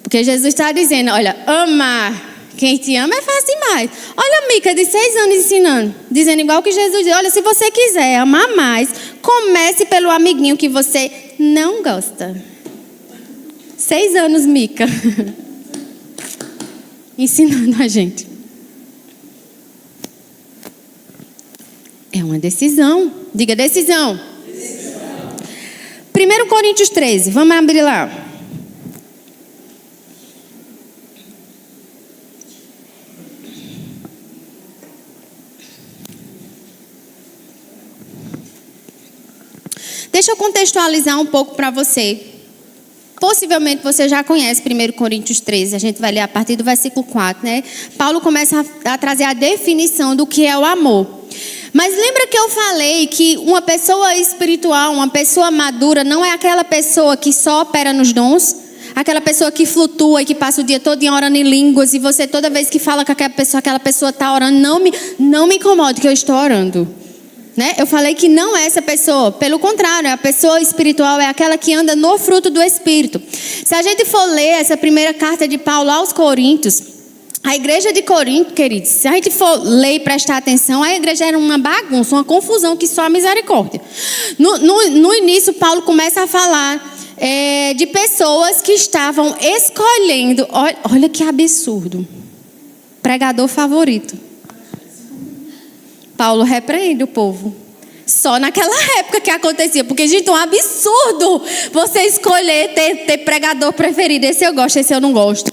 A: Porque Jesus está dizendo, olha, amar quem te ama é fácil demais. Olha a Mica de 6 anos ensinando, dizendo igual que Jesus diz. Olha, se você quiser amar mais, comece pelo amiguinho que você não gosta. 6 anos, Mica. Ensinando a gente. É uma decisão. Diga decisão. 1 Coríntios 13. Vamos abrir lá. Deixa eu contextualizar um pouco para você. Possivelmente você já conhece 1 Coríntios 13. A gente vai ler a partir do versículo 4, né? Paulo começa a trazer a definição do que é o amor. Mas lembra que eu falei que uma pessoa espiritual, uma pessoa madura, não é aquela pessoa que só opera nos dons? Aquela pessoa que flutua e que passa o dia todo orando em línguas, e você toda vez que fala com aquela pessoa está orando, não me incomode que eu estou orando. Né? Eu falei que não é essa pessoa. Pelo contrário, a pessoa espiritual é aquela que anda no fruto do Espírito. Se a gente for ler essa primeira carta de Paulo aos Coríntios, a igreja de Corinto, queridos, se a gente for ler e prestar atenção, a igreja era uma bagunça, uma confusão que só a misericórdia. No início, Paulo começa a falar de pessoas que estavam escolhendo. Olha que absurdo. Pregador favorito. Paulo repreende o povo. Só naquela época que acontecia. Porque, gente, é um absurdo você escolher ter pregador preferido. Esse eu gosto, esse eu não gosto.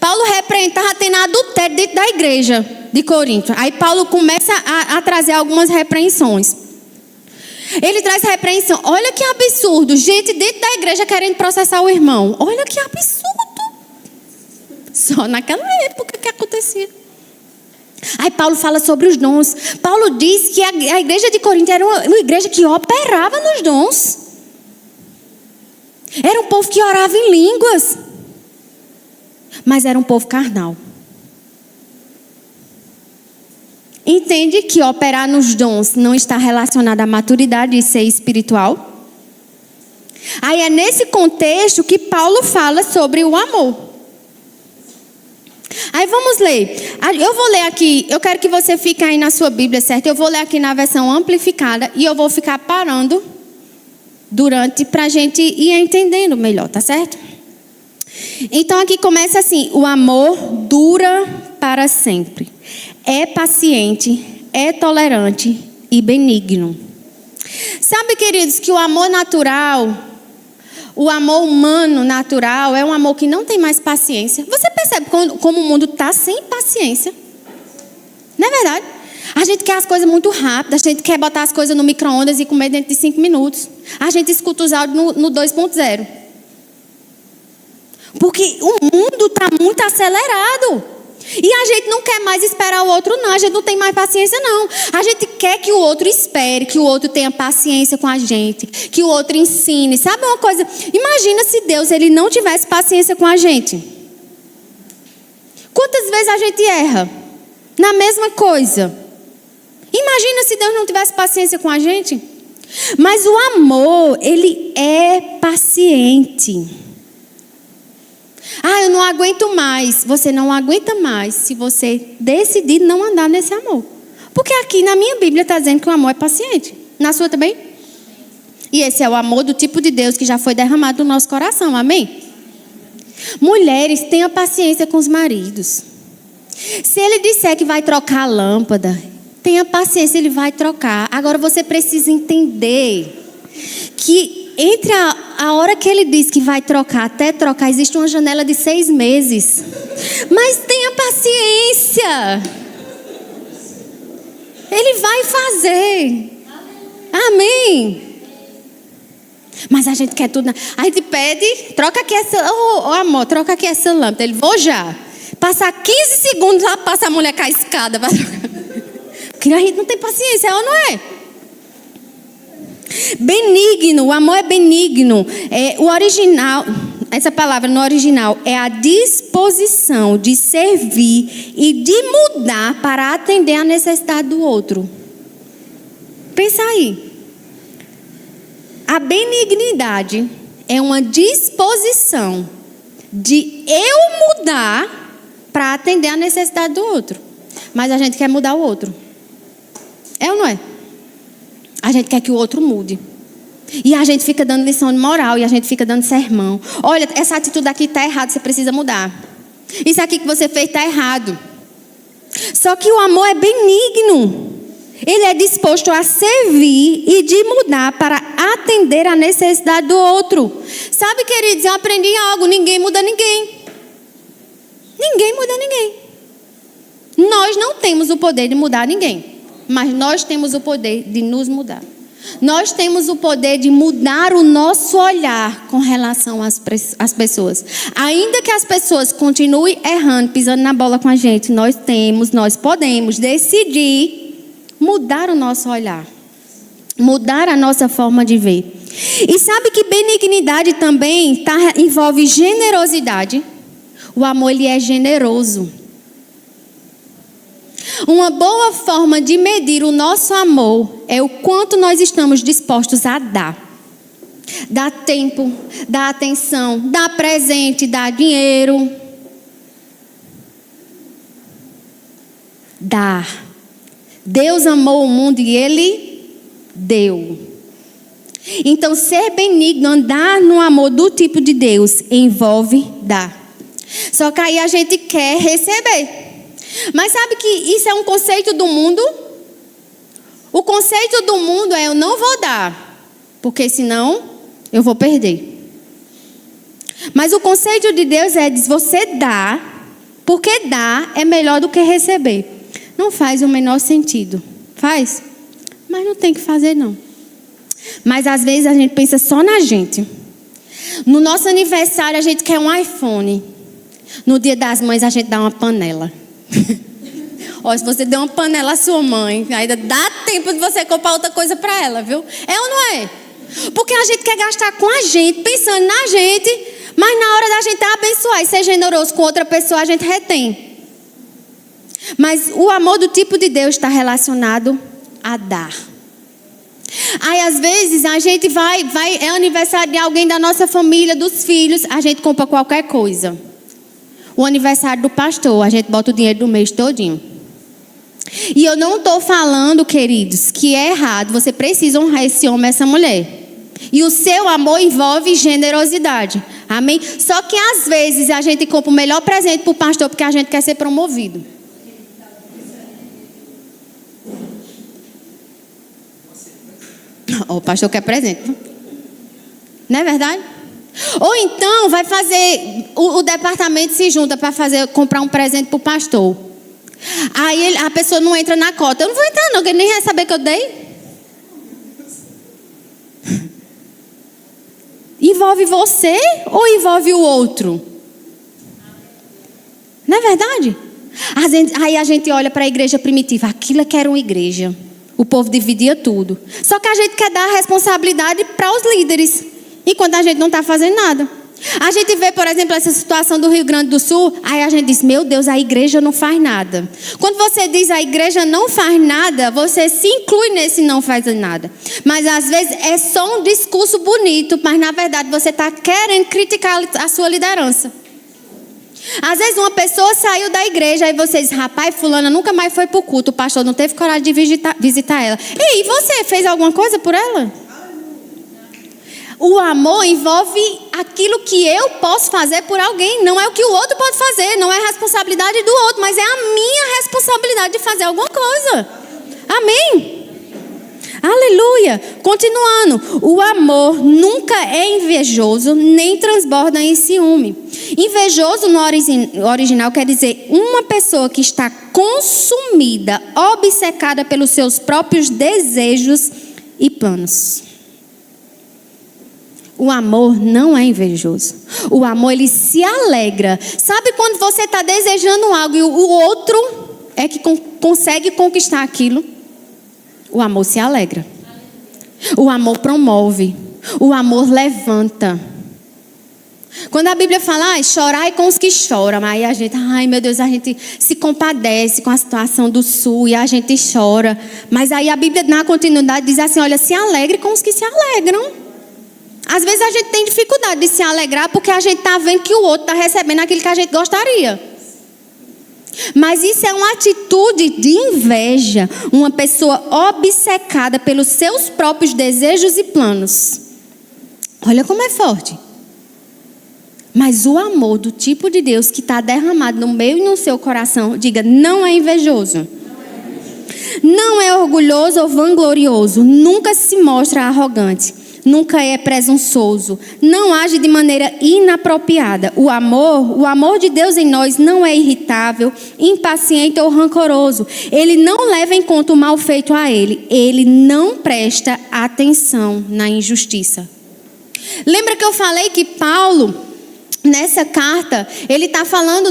A: Paulo repreende, estava tendo adultério dentro da igreja de Corinto. Aí Paulo começa a trazer algumas repreensões. Ele traz repreensão. Olha que absurdo. Gente dentro da igreja querendo processar o irmão. Olha que absurdo. Só naquela época que acontecia. Aí Paulo fala sobre os dons. Paulo diz que a igreja de Corinto era uma igreja que operava nos dons. Era um povo que orava em línguas. Mas era um povo carnal. Entende que operar nos dons não está relacionado à maturidade e ser espiritual? Aí é nesse contexto que Paulo fala sobre o amor. Aí vamos ler. Eu vou ler aqui, eu quero que você fique aí na sua Bíblia, certo? Eu vou ler aqui na versão amplificada e eu vou ficar parando para a gente ir entendendo melhor, tá certo? Então aqui começa assim: o amor dura para sempre, é paciente, é tolerante e benigno. Sabe, queridos, que o amor natural, o amor humano natural é um amor que não tem mais paciência. Você percebe como o mundo está sem paciência? Não é verdade? A gente quer as coisas muito rápidas, a gente quer botar as coisas no micro-ondas e comer dentro de 5 minutos. A gente escuta os áudios no 2.0. Porque o mundo está muito acelerado. E a gente não quer mais esperar o outro, não. A gente não tem mais paciência, não. A gente quer que o outro espere, que o outro tenha paciência com a gente, que o outro ensine. Sabe uma coisa? Imagina se Deus ele não tivesse paciência com a gente. Quantas vezes a gente erra na mesma coisa? Imagina se Deus não tivesse paciência com a gente. Mas o amor, ele é paciente. Ah, eu não aguento mais. Você não aguenta mais se você decidir não andar nesse amor. Porque aqui na minha Bíblia está dizendo que o amor é paciente. Na sua também? E esse é o amor do tipo de Deus que já foi derramado no nosso coração. Amém? Mulheres, tenham paciência com os maridos. Se ele disser que vai trocar a lâmpada, tenha paciência, ele vai trocar. Agora você precisa entender que entre a hora que ele diz que vai trocar até trocar, existe uma janela de 6 meses. Mas tenha paciência. Ele vai fazer. Amém. Mas a gente quer tudo. A gente pede, troca aqui essa. Amor, troca aqui essa lâmpada. Ele, vou já. Passar 15 segundos, lá passa a mulher com a escada. Porque a gente não tem paciência, ou não é? Benigno, o amor é benigno. O original, essa palavra no original é a disposição de servir e de mudar para atender a necessidade do outro. Pensa aí. A benignidade é uma disposição de eu mudar para atender a necessidade do outro. Mas a gente quer mudar o outro. É ou não é? A gente quer que o outro mude. E a gente fica dando lição de moral. E a gente fica dando sermão. Olha, essa atitude aqui está errada, você precisa mudar. Isso aqui que você fez está errado. Só que o amor é benigno. Ele é disposto a servir e de mudar para atender a necessidade do outro. Sabe, queridos, eu aprendi algo. Ninguém muda ninguém. Ninguém muda ninguém. Nós não temos o poder de mudar ninguém. Mas nós temos o poder de nos mudar. Nós temos o poder de mudar o nosso olhar com relação às pessoas. Ainda que as pessoas continuem errando, pisando na bola com a gente, nós podemos decidir mudar o nosso olhar. Mudar a nossa forma de ver. E sabe que benignidade também envolve generosidade. O amor, ele é generoso. Uma boa forma de medir o nosso amor é o quanto nós estamos dispostos a dar. Dar tempo, dar atenção, dar presente, dar dinheiro. Dar. Deus amou o mundo e Ele deu. Então, ser benigno, andar no amor do tipo de Deus, envolve dar. Só que aí a gente quer receber. Mas sabe que isso é um conceito do mundo? O conceito do mundo é: eu não vou dar, porque senão eu vou perder. Mas o conceito de Deus é: você dá, porque dar é melhor do que receber. Não faz o menor sentido. Faz? Mas não tem que fazer, não. Mas às vezes a gente pensa só na gente. No nosso aniversário a gente quer um iPhone. No Dia das Mães a gente dá uma panela. Ó, se você der uma panela à sua mãe, ainda dá tempo de você comprar outra coisa para ela, viu? É ou não é? Porque a gente quer gastar com a gente, pensando na gente, mas na hora da gente abençoar e ser generoso com outra pessoa, a gente retém. Mas o amor do tipo de Deus está relacionado a dar. Aí às vezes a gente vai, é aniversário de alguém da nossa família, dos filhos, a gente compra qualquer coisa. O aniversário do pastor, a gente bota o dinheiro do mês todinho. E eu não estou falando, queridos, que é errado, você precisa honrar esse homem, essa mulher. E o seu amor envolve generosidade, amém? Só que às vezes a gente compra o melhor presente para o pastor porque a gente quer ser promovido. O pastor quer presente. Não é verdade? Ou então vai fazer, o departamento se junta para comprar um presente para o pastor. Aí a pessoa não entra na cota. Eu não vou entrar não, porque ele nem vai saber que eu dei. Envolve você ou envolve o outro? Não é verdade? Aí a gente olha para a igreja primitiva. Aquilo que era uma igreja. O povo dividia tudo. Só que a gente quer dar a responsabilidade para os líderes, enquanto a gente não está fazendo nada. A gente vê, por exemplo, essa situação do Rio Grande do Sul. Aí a gente diz: meu Deus, a igreja não faz nada. Quando você diz a igreja não faz nada, você se inclui nesse não faz nada. Mas às vezes é só um discurso bonito, mas na verdade você está querendo criticar a sua liderança. Às vezes uma pessoa saiu da igreja e você diz: rapaz, fulana nunca mais foi para o culto, o pastor não teve coragem de visitar ela. E você fez alguma coisa por ela? O amor envolve aquilo que eu posso fazer por alguém. Não é o que o outro pode fazer. Não é a responsabilidade do outro, mas é a minha responsabilidade de fazer alguma coisa. Amém? Aleluia. Continuando. O amor nunca é invejoso, nem transborda em ciúme. Invejoso no original quer dizer uma pessoa que está consumida, obcecada pelos seus próprios desejos e planos. O amor não é invejoso. O amor, ele se alegra. Sabe quando você está desejando algo e o outro é que consegue conquistar aquilo? O amor se alegra. O amor promove. O amor levanta. Quando a Bíblia fala: chorai com os que choram, aí a gente, ai meu Deus, a gente se compadece com a situação do sul e a gente chora. Mas aí a Bíblia, na continuidade, diz assim: olha, se alegre com os que se alegram. Às vezes a gente tem dificuldade de se alegrar porque a gente está vendo que o outro está recebendo aquilo que a gente gostaria. Mas isso é uma atitude de inveja. Uma pessoa obcecada pelos seus próprios desejos e planos. Olha como é forte. Mas o amor do tipo de Deus que está derramado no meu e no seu coração, diga: não é invejoso. Não é orgulhoso ou vanglorioso. Nunca se mostra arrogante. Nunca é presunçoso, não age de maneira inapropriada. O amor de Deus em nós não é irritável, impaciente ou rancoroso. Ele não leva em conta o mal feito a ele. Ele não presta atenção na injustiça. Lembra que eu falei que Paulo, nessa carta, ele está falando,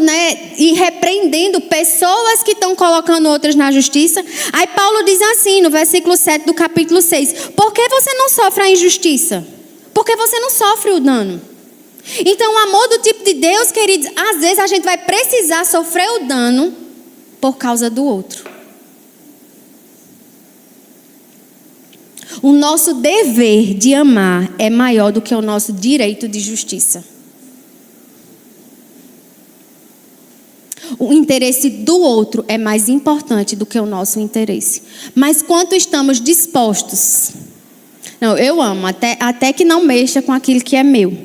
A: e repreendendo pessoas que estão colocando outras na justiça. Aí Paulo diz assim, no versículo 7 do capítulo 6: por que você não sofre a injustiça? Porque você não sofre o dano. Então o amor do tipo de Deus, queridos, às vezes a gente vai precisar sofrer o dano por causa do outro. O nosso dever de amar é maior do que o nosso direito de justiça. O interesse do outro é mais importante do que o nosso interesse. Mas quanto estamos dispostos? Não, eu amo, até que não mexa com aquilo que é meu.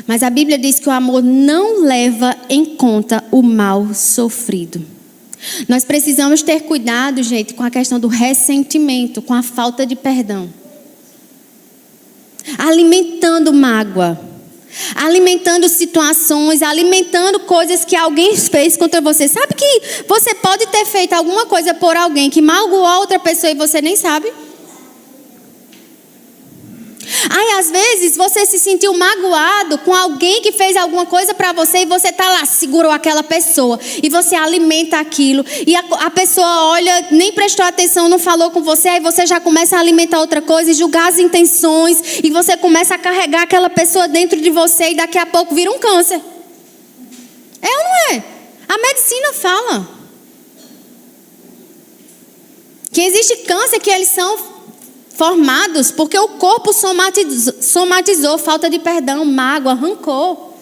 A: Mas a Bíblia diz que o amor não leva em conta o mal sofrido. Nós precisamos ter cuidado, gente, com a questão do ressentimento, com a falta de perdão. Alimentando mágoa, alimentando situações, alimentando coisas que alguém fez contra você. Sabe que você pode ter feito alguma coisa por alguém que magoou a outra pessoa e você nem sabe? Aí às vezes você se sentiu magoado com alguém que fez alguma coisa para você e você tá lá, segurou aquela pessoa e você alimenta aquilo e a pessoa olha, nem prestou atenção, não falou com você, aí você já começa a alimentar outra coisa e julgar as intenções e você começa a carregar aquela pessoa dentro de você e daqui a pouco vira um câncer. É ou não é? A medicina fala que existe câncer que eles são formados porque o corpo somatizou falta de perdão, mágoa, rancor.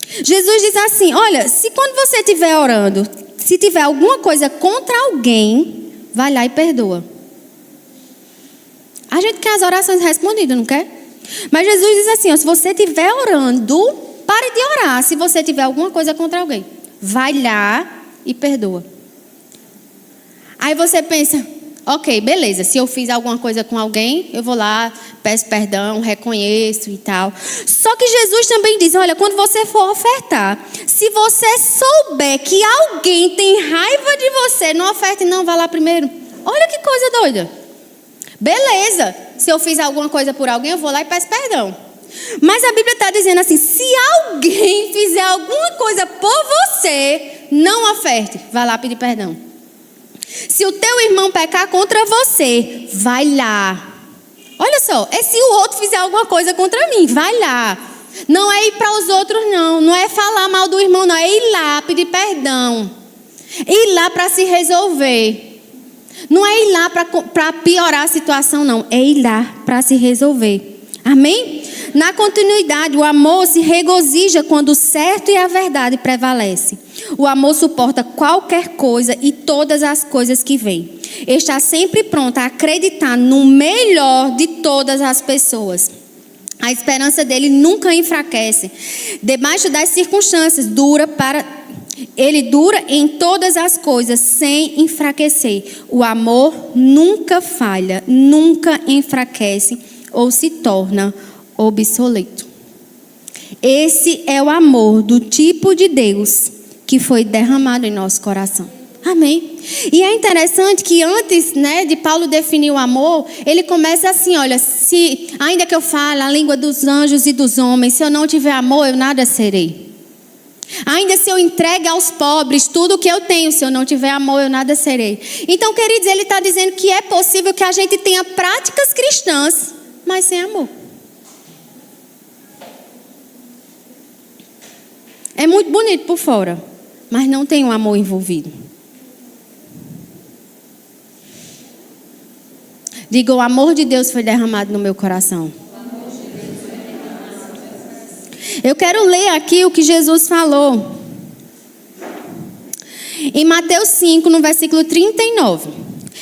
A: Jesus diz assim, olha, se quando você estiver orando, se tiver alguma coisa contra alguém, vai lá e perdoa. A gente quer as orações respondidas, não quer? Mas Jesus diz assim, ó, se você estiver orando, pare de orar se você tiver alguma coisa contra alguém. Vai lá e perdoa. Aí você pensa, ok, beleza, se eu fiz alguma coisa com alguém, eu vou lá, peço perdão, reconheço e tal. Só que Jesus também diz, olha, quando você for ofertar, se você souber que alguém tem raiva de você, não oferte não, vá lá primeiro. Olha que coisa doida. Beleza, se eu fiz alguma coisa por alguém, eu vou lá e peço perdão. Mas a Bíblia está dizendo assim, se alguém fizer alguma coisa por você, não oferte, vá lá pedir perdão. Se o teu irmão pecar contra você, vai lá. Olha só, é se o outro fizer alguma coisa contra mim, vai lá. Não é ir para os outros não, não é falar mal do irmão não, é ir lá pedir perdão. Ir lá para se resolver. Não é ir lá para piorar a situação não, é ir lá para se resolver. Amém? Na continuidade, o amor se regozija quando o certo e a verdade prevalece. O amor suporta qualquer coisa e todas as coisas que vêm. Está sempre pronto a acreditar no melhor de todas as pessoas. A esperança dele nunca enfraquece. Debaixo das circunstâncias, ele dura em todas as coisas sem enfraquecer. O amor nunca falha, nunca enfraquece ou se torna obsoleto. Esse é o amor do tipo de Deus que foi derramado em nosso coração. Amém? E é interessante que antes, de Paulo definir o amor, ele começa assim, olha, se ainda que eu fale a língua dos anjos e dos homens, se eu não tiver amor, eu nada serei. Ainda se eu entregue aos pobres tudo o que eu tenho, se eu não tiver amor, eu nada serei. Então, queridos, ele está dizendo que é possível que a gente tenha práticas cristãs, mas sem amor. É muito bonito por fora, mas não tem um amor envolvido. Diga, o amor de Deus foi derramado no meu coração. Eu quero ler aqui o que Jesus falou. Em Mateus 5, no versículo 39.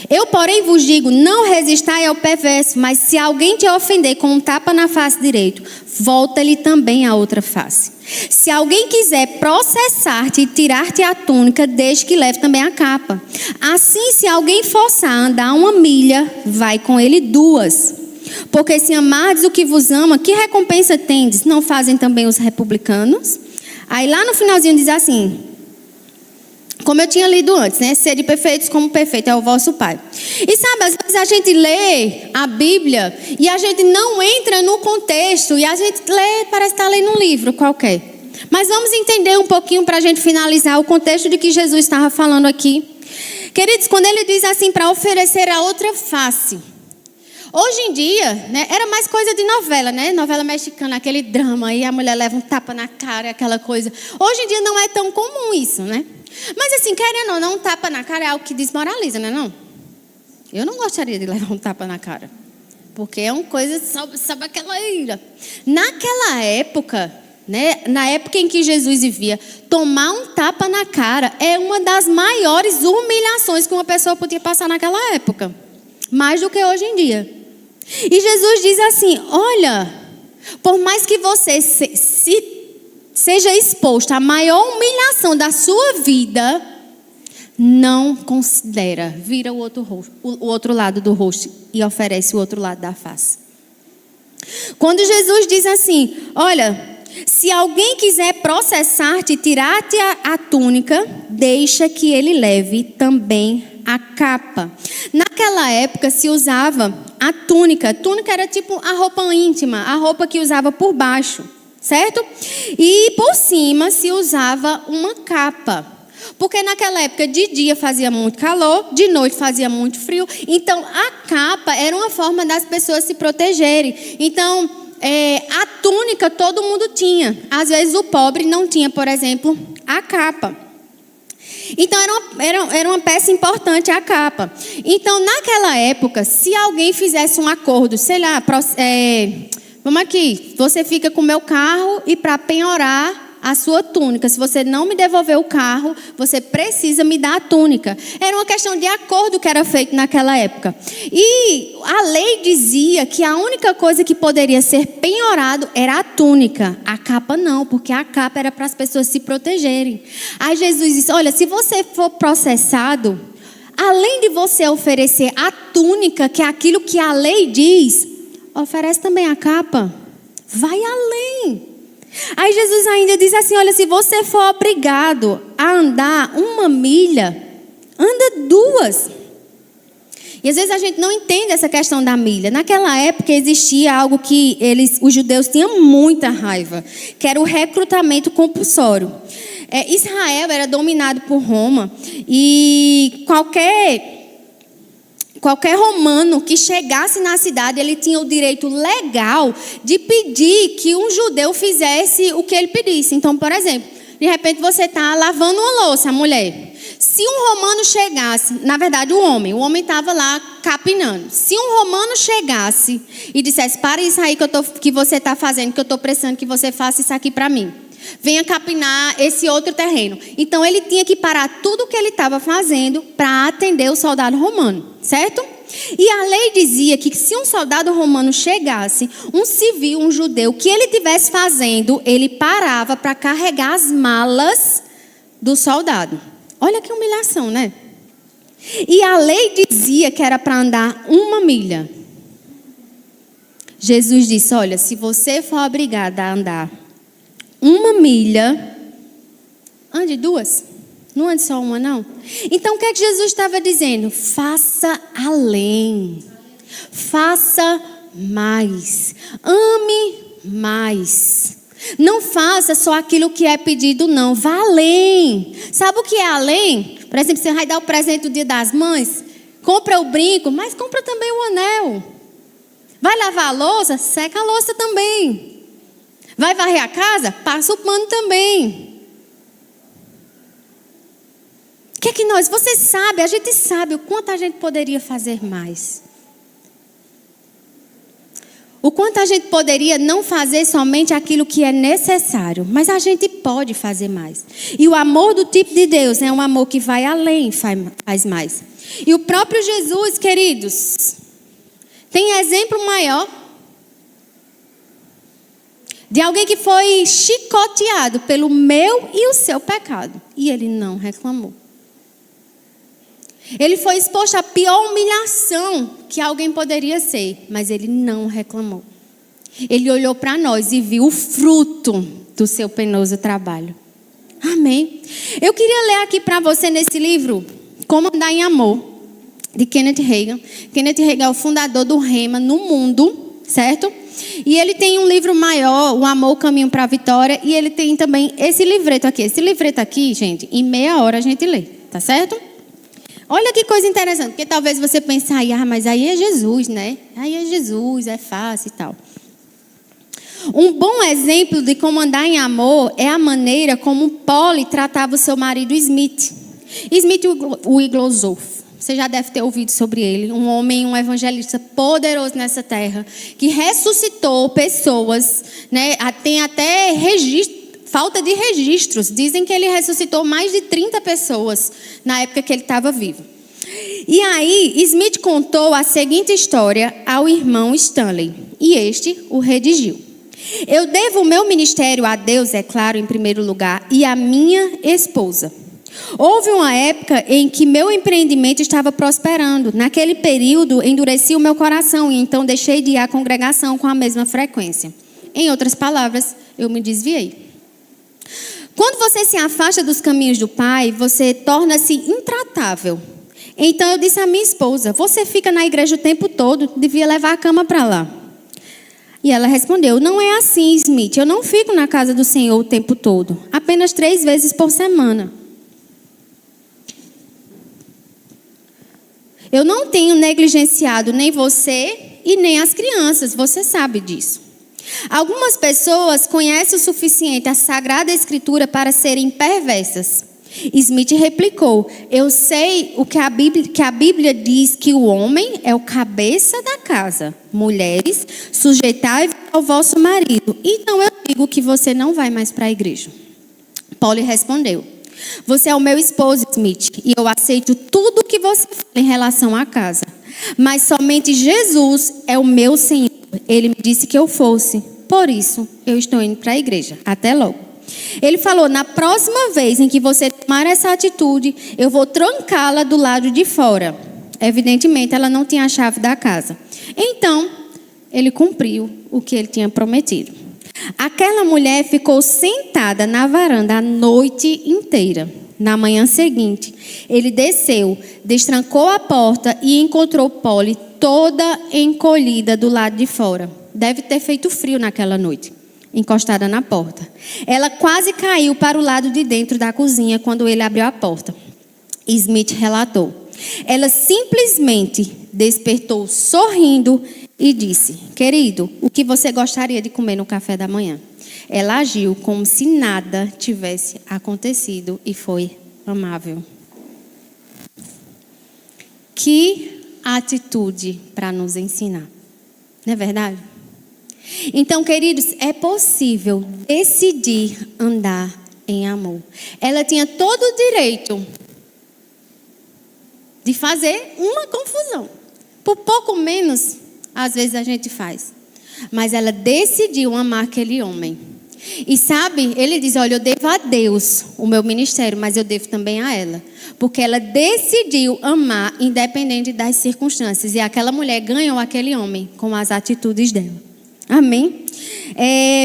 A: Eu, porém, vos digo, não resistai ao perverso, mas se alguém te ofender com um tapa na face direito, volta-lhe também a outra face. Se alguém quiser processar-te e tirar-te a túnica, deixe que leve também a capa. Assim, se alguém forçar a andar 1 milha, vai com ele 2. Porque se amardes o que vos ama, que recompensa tendes? Não fazem também os republicanos? Aí lá no finalzinho diz assim, como eu tinha lido antes, sede perfeitos como perfeito é o vosso Pai. E sabe, às vezes a gente lê a Bíblia e a gente não entra no contexto e a gente lê, parece estar lendo um livro qualquer. Mas vamos entender um pouquinho para a gente finalizar o contexto de que Jesus estava falando aqui. Queridos, quando ele diz assim, para oferecer a outra face. Hoje em dia, era mais coisa de novela, novela mexicana, aquele drama, e a mulher leva um tapa na cara, aquela coisa. Hoje em dia não é tão comum isso, Mas assim, querendo ou não, um tapa na cara é algo que desmoraliza, não? Eu não gostaria de levar um tapa na cara. Porque é uma coisa, sabe aquela ira. Naquela época, na época em que Jesus vivia, tomar um tapa na cara é uma das maiores humilhações que uma pessoa podia passar naquela época. Mais do que hoje em dia. E Jesus diz assim, olha, por mais que você seja exposto à maior humilhação da sua vida, não considera, vira o outro lado do rosto e oferece o outro lado da face. Quando Jesus diz assim, olha, se alguém quiser processar-te, tirar-te a túnica, deixa que ele leve também a capa. Naquela época se usava a túnica. A túnica era tipo a roupa íntima, a roupa que usava por baixo, certo? E por cima se usava uma capa. Porque naquela época de dia fazia muito calor, de noite fazia muito frio. Então a capa era uma forma das pessoas se protegerem. Então a túnica todo mundo tinha. Às vezes o pobre não tinha, por exemplo, a capa. Então era uma peça importante a capa. Então naquela época, se alguém fizesse um acordo, sei lá, vamos aqui, você fica com o meu carro e para penhorar a sua túnica, se você não me devolver o carro, você precisa me dar a túnica. Era uma questão de acordo que era feito naquela época. E a lei dizia que a única coisa que poderia ser penhorado era a túnica. A capa não, porque a capa era para as pessoas se protegerem. Aí Jesus disse, olha, se você for processado, além de você oferecer a túnica, que é aquilo que a lei diz, oferece também a capa. Vai além. Aí Jesus ainda diz assim, olha, se você for obrigado a andar 1 milha, anda 2. E às vezes a gente não entende essa questão da milha. Naquela época existia algo que os judeus tinham muita raiva, que era o recrutamento compulsório. Israel era dominado por Roma e qualquer romano que chegasse na cidade, ele tinha o direito legal de pedir que um judeu fizesse o que ele pedisse. Então, por exemplo, de repente você está lavando uma louça, a mulher. Se um romano chegasse, na verdade o homem estava lá capinando. Se um romano chegasse e dissesse, para isso aí que você está fazendo, que eu estou precisando que você faça isso aqui para mim. Venha capinar esse outro terreno. Então ele tinha que parar tudo o que ele estava fazendo para atender o soldado romano, certo? E a lei dizia que se um soldado romano chegasse, um civil, um judeu, que ele estivesse fazendo, ele parava para carregar as malas do soldado. Olha que humilhação, né? E a lei dizia que era para andar 1 milha. Jesus disse, olha, se você for obrigado a andar 1 milha, ande 2. Não ande só 1, não. Então o que é que Jesus estava dizendo? Faça além. Faça mais. Ame mais. Não faça só aquilo que é pedido, não. Vá além. Sabe o que é além? Por exemplo, você vai dar o presente do Dia das Mães, compra o brinco, mas compra também o anel. Vai lavar a louça? Seca a louça também. Vai varrer a casa? Passa o pano também. O que é que você sabe, a gente sabe o quanto a gente poderia fazer mais. O quanto a gente poderia não fazer somente aquilo que é necessário, mas a gente pode fazer mais. E o amor do tipo de Deus é um amor que vai além, faz mais. E o próprio Jesus, queridos, tem exemplo maior de alguém que foi chicoteado pelo meu e o seu pecado. E ele não reclamou. Ele foi exposto à pior humilhação que alguém poderia ser, mas ele não reclamou. Ele olhou para nós e viu o fruto do seu penoso trabalho. Amém? Eu queria ler aqui para você nesse livro, Como Andar em Amor, de Kenneth Hagin. Kenneth Hagin é o fundador do Rema no mundo, certo? E ele tem um livro maior, O Amor, o Caminho para a Vitória, e ele tem também esse livreto aqui. Esse livreto aqui, gente, em meia hora a gente lê, tá certo? Olha que coisa interessante, porque talvez você pense, mas aí é Jesus, né? Aí é Jesus, é fácil e tal. Um bom exemplo de como andar em amor é a maneira como Polly tratava o seu marido Smith. Smith Wigglesworth. Você já deve ter ouvido sobre ele. Um homem, um evangelista poderoso nessa terra, que ressuscitou pessoas, né? Tem até falta de registros. Dizem que ele ressuscitou mais de 30 pessoas na época que ele estava vivo. E aí, Smith contou a seguinte história ao irmão Stanley. E este o redigiu. Eu devo o meu ministério a Deus, é claro, em primeiro lugar, e à minha esposa. Houve uma época em que meu empreendimento estava prosperando. Naquele período, endureci o meu coração e então deixei de ir à congregação com a mesma frequência. Em outras palavras, eu me desviei. Quando você se afasta dos caminhos do Pai, você torna-se intratável. Então eu disse à minha esposa: você fica na igreja o tempo todo, devia levar a cama para lá. E ela respondeu: não é assim, Smith, eu não fico na casa do Senhor o tempo todo, apenas 3 vezes por semana. Eu não tenho negligenciado nem você e nem as crianças, você sabe disso. Algumas pessoas conhecem o suficiente a Sagrada Escritura para serem perversas. Smith replicou: eu sei o que a Bíblia diz, que o homem é o cabeça da casa. Mulheres, sujeitai-vos ao vosso marido. Então eu digo que você não vai mais para a igreja. Paulo respondeu: você é o meu esposo, Smith, e eu aceito tudo o que você fala em relação à casa. Mas somente Jesus é o meu Senhor. Ele me disse que eu fosse. Por isso, eu estou indo para a igreja. Até logo. Ele falou: na próxima vez em que você tomar essa atitude, eu vou trancá-la do lado de fora. Evidentemente, ela não tinha a chave da casa. Então, ele cumpriu o que ele tinha prometido. Aquela mulher ficou sentada na varanda a noite inteira. Na manhã seguinte, ele desceu, destrancou a porta e encontrou Polly toda encolhida do lado de fora. Deve ter feito frio naquela noite, encostada na porta. Ela quase caiu para o lado de dentro da cozinha quando ele abriu a porta. Smith relatou: ela simplesmente despertou sorrindo e disse: querido, o que você gostaria de comer no café da manhã? Ela agiu como se nada tivesse acontecido e foi amável. Que atitude para nos ensinar, não é verdade? Então, queridos, é possível decidir andar em amor. Ela tinha todo o direito de fazer uma confusão. Por pouco menos, às vezes a gente faz. Mas ela decidiu amar aquele homem. E sabe, ele diz: olha, eu devo a Deus o meu ministério, mas eu devo também a ela. Porque ela decidiu amar independente das circunstâncias. E aquela mulher ganhou aquele homem com as atitudes dela. Amém?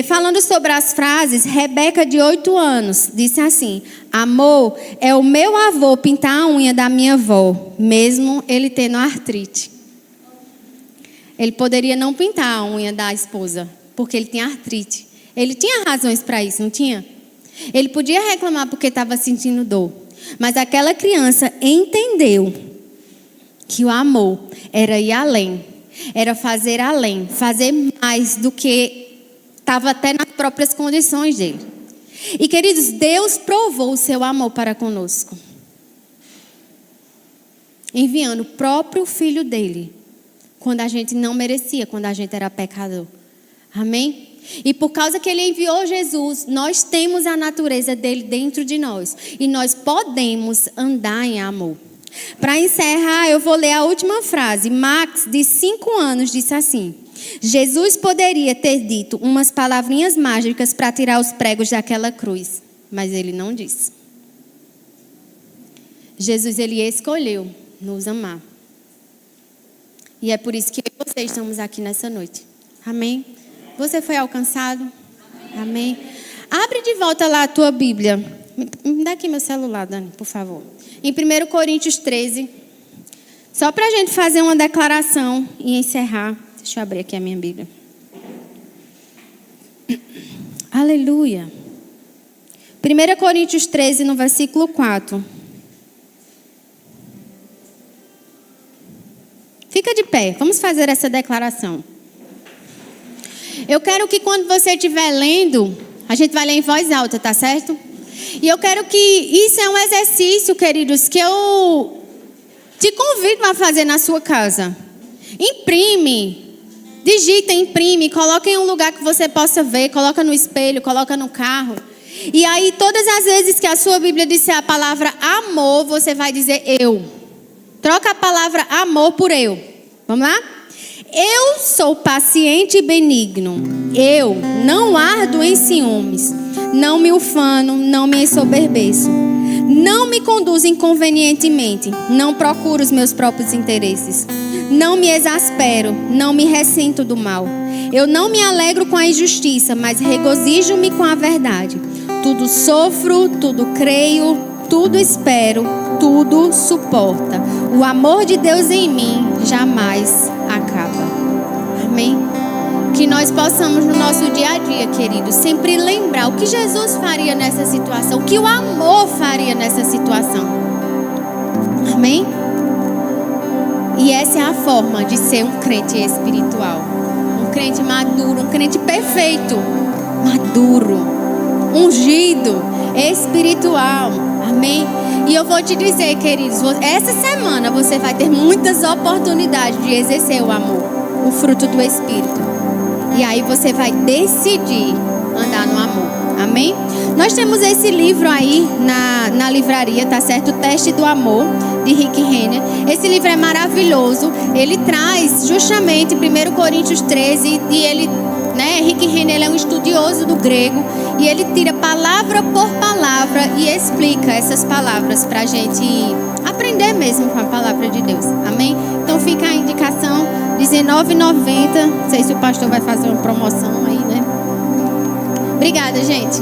A: Falando sobre as frases, Rebeca, de 8 anos, disse assim: amor, é o meu avô pintar a unha da minha avó, mesmo ele tendo artrite. Ele poderia não pintar a unha da esposa, porque ele tinha artrite. Ele tinha razões para isso, não tinha? Ele podia reclamar porque estava sentindo dor. Mas aquela criança entendeu que o amor era ir além. Era fazer além, fazer mais do que estava até nas próprias condições dele. E queridos, Deus provou o seu amor para conosco, enviando o próprio filho dele, quando a gente não merecia, quando a gente era pecador. Amém? E por causa que ele enviou Jesus, nós temos a natureza dele dentro de nós. E nós podemos andar em amor. Para encerrar, eu vou ler a última frase. Max, de 5 anos, disse assim: Jesus poderia ter dito umas palavrinhas mágicas para tirar os pregos daquela cruz, mas ele não disse. Jesus, ele escolheu nos amar. E é por isso que eu e você estamos aqui nessa noite. Amém? Você foi alcançado? Amém? Abre de volta lá a tua Bíblia. Me dá aqui meu celular, Dani, por favor. Em 1 Coríntios 13. Só para a gente fazer uma declaração e encerrar. Deixa eu abrir aqui a minha Bíblia. Aleluia. 1 Coríntios 13, no versículo 4. Fica de pé. Vamos fazer essa declaração. Eu quero que quando você estiver lendo, a gente vai ler em voz alta, tá certo? E eu quero que isso é um exercício, queridos, que eu te convido a fazer na sua casa. Imprime, digita, imprime, coloca em um lugar que você possa ver, coloca no espelho, coloca no carro. E aí, todas as vezes que a sua Bíblia disser a palavra amor, você vai dizer eu. Troca a palavra amor por eu. Vamos lá? Eu sou paciente e benigno. Eu não ardo em ciúmes. Não me ufano, não me ensoberbeço. Não me conduzo inconvenientemente. Não procuro os meus próprios interesses. Não me exaspero, não me ressinto do mal. Eu não me alegro com a injustiça, mas regozijo-me com a verdade. Tudo sofro, tudo creio, tudo espero, tudo suporta. O amor de Deus em mim jamais acaba. Amém? Que nós possamos no nosso dia a dia, queridos, sempre lembrar o que Jesus faria nessa situação, o que o amor faria nessa situação. Amém? E essa é a forma de ser um crente espiritual. Um crente maduro, um crente perfeito. Maduro, ungido, espiritual. Amém? E eu vou te dizer, queridos, essa semana você vai ter muitas oportunidades de exercer o amor, o fruto do Espírito. E aí você vai decidir andar no amor. Amém? Nós temos esse livro aí na livraria, tá certo? O Teste do Amor, de Rick Renner. Esse livro é maravilhoso. Ele traz justamente 1 Coríntios 13 e ele, Rick Renner, ele é um estudioso do grego e ele tira palavra por palavra e explica essas palavras pra gente aprender mesmo com a palavra de Deus. Amém? Então fica a indicação, R$19,90. Não sei se o pastor vai fazer uma promoção aí, né? Obrigada, gente.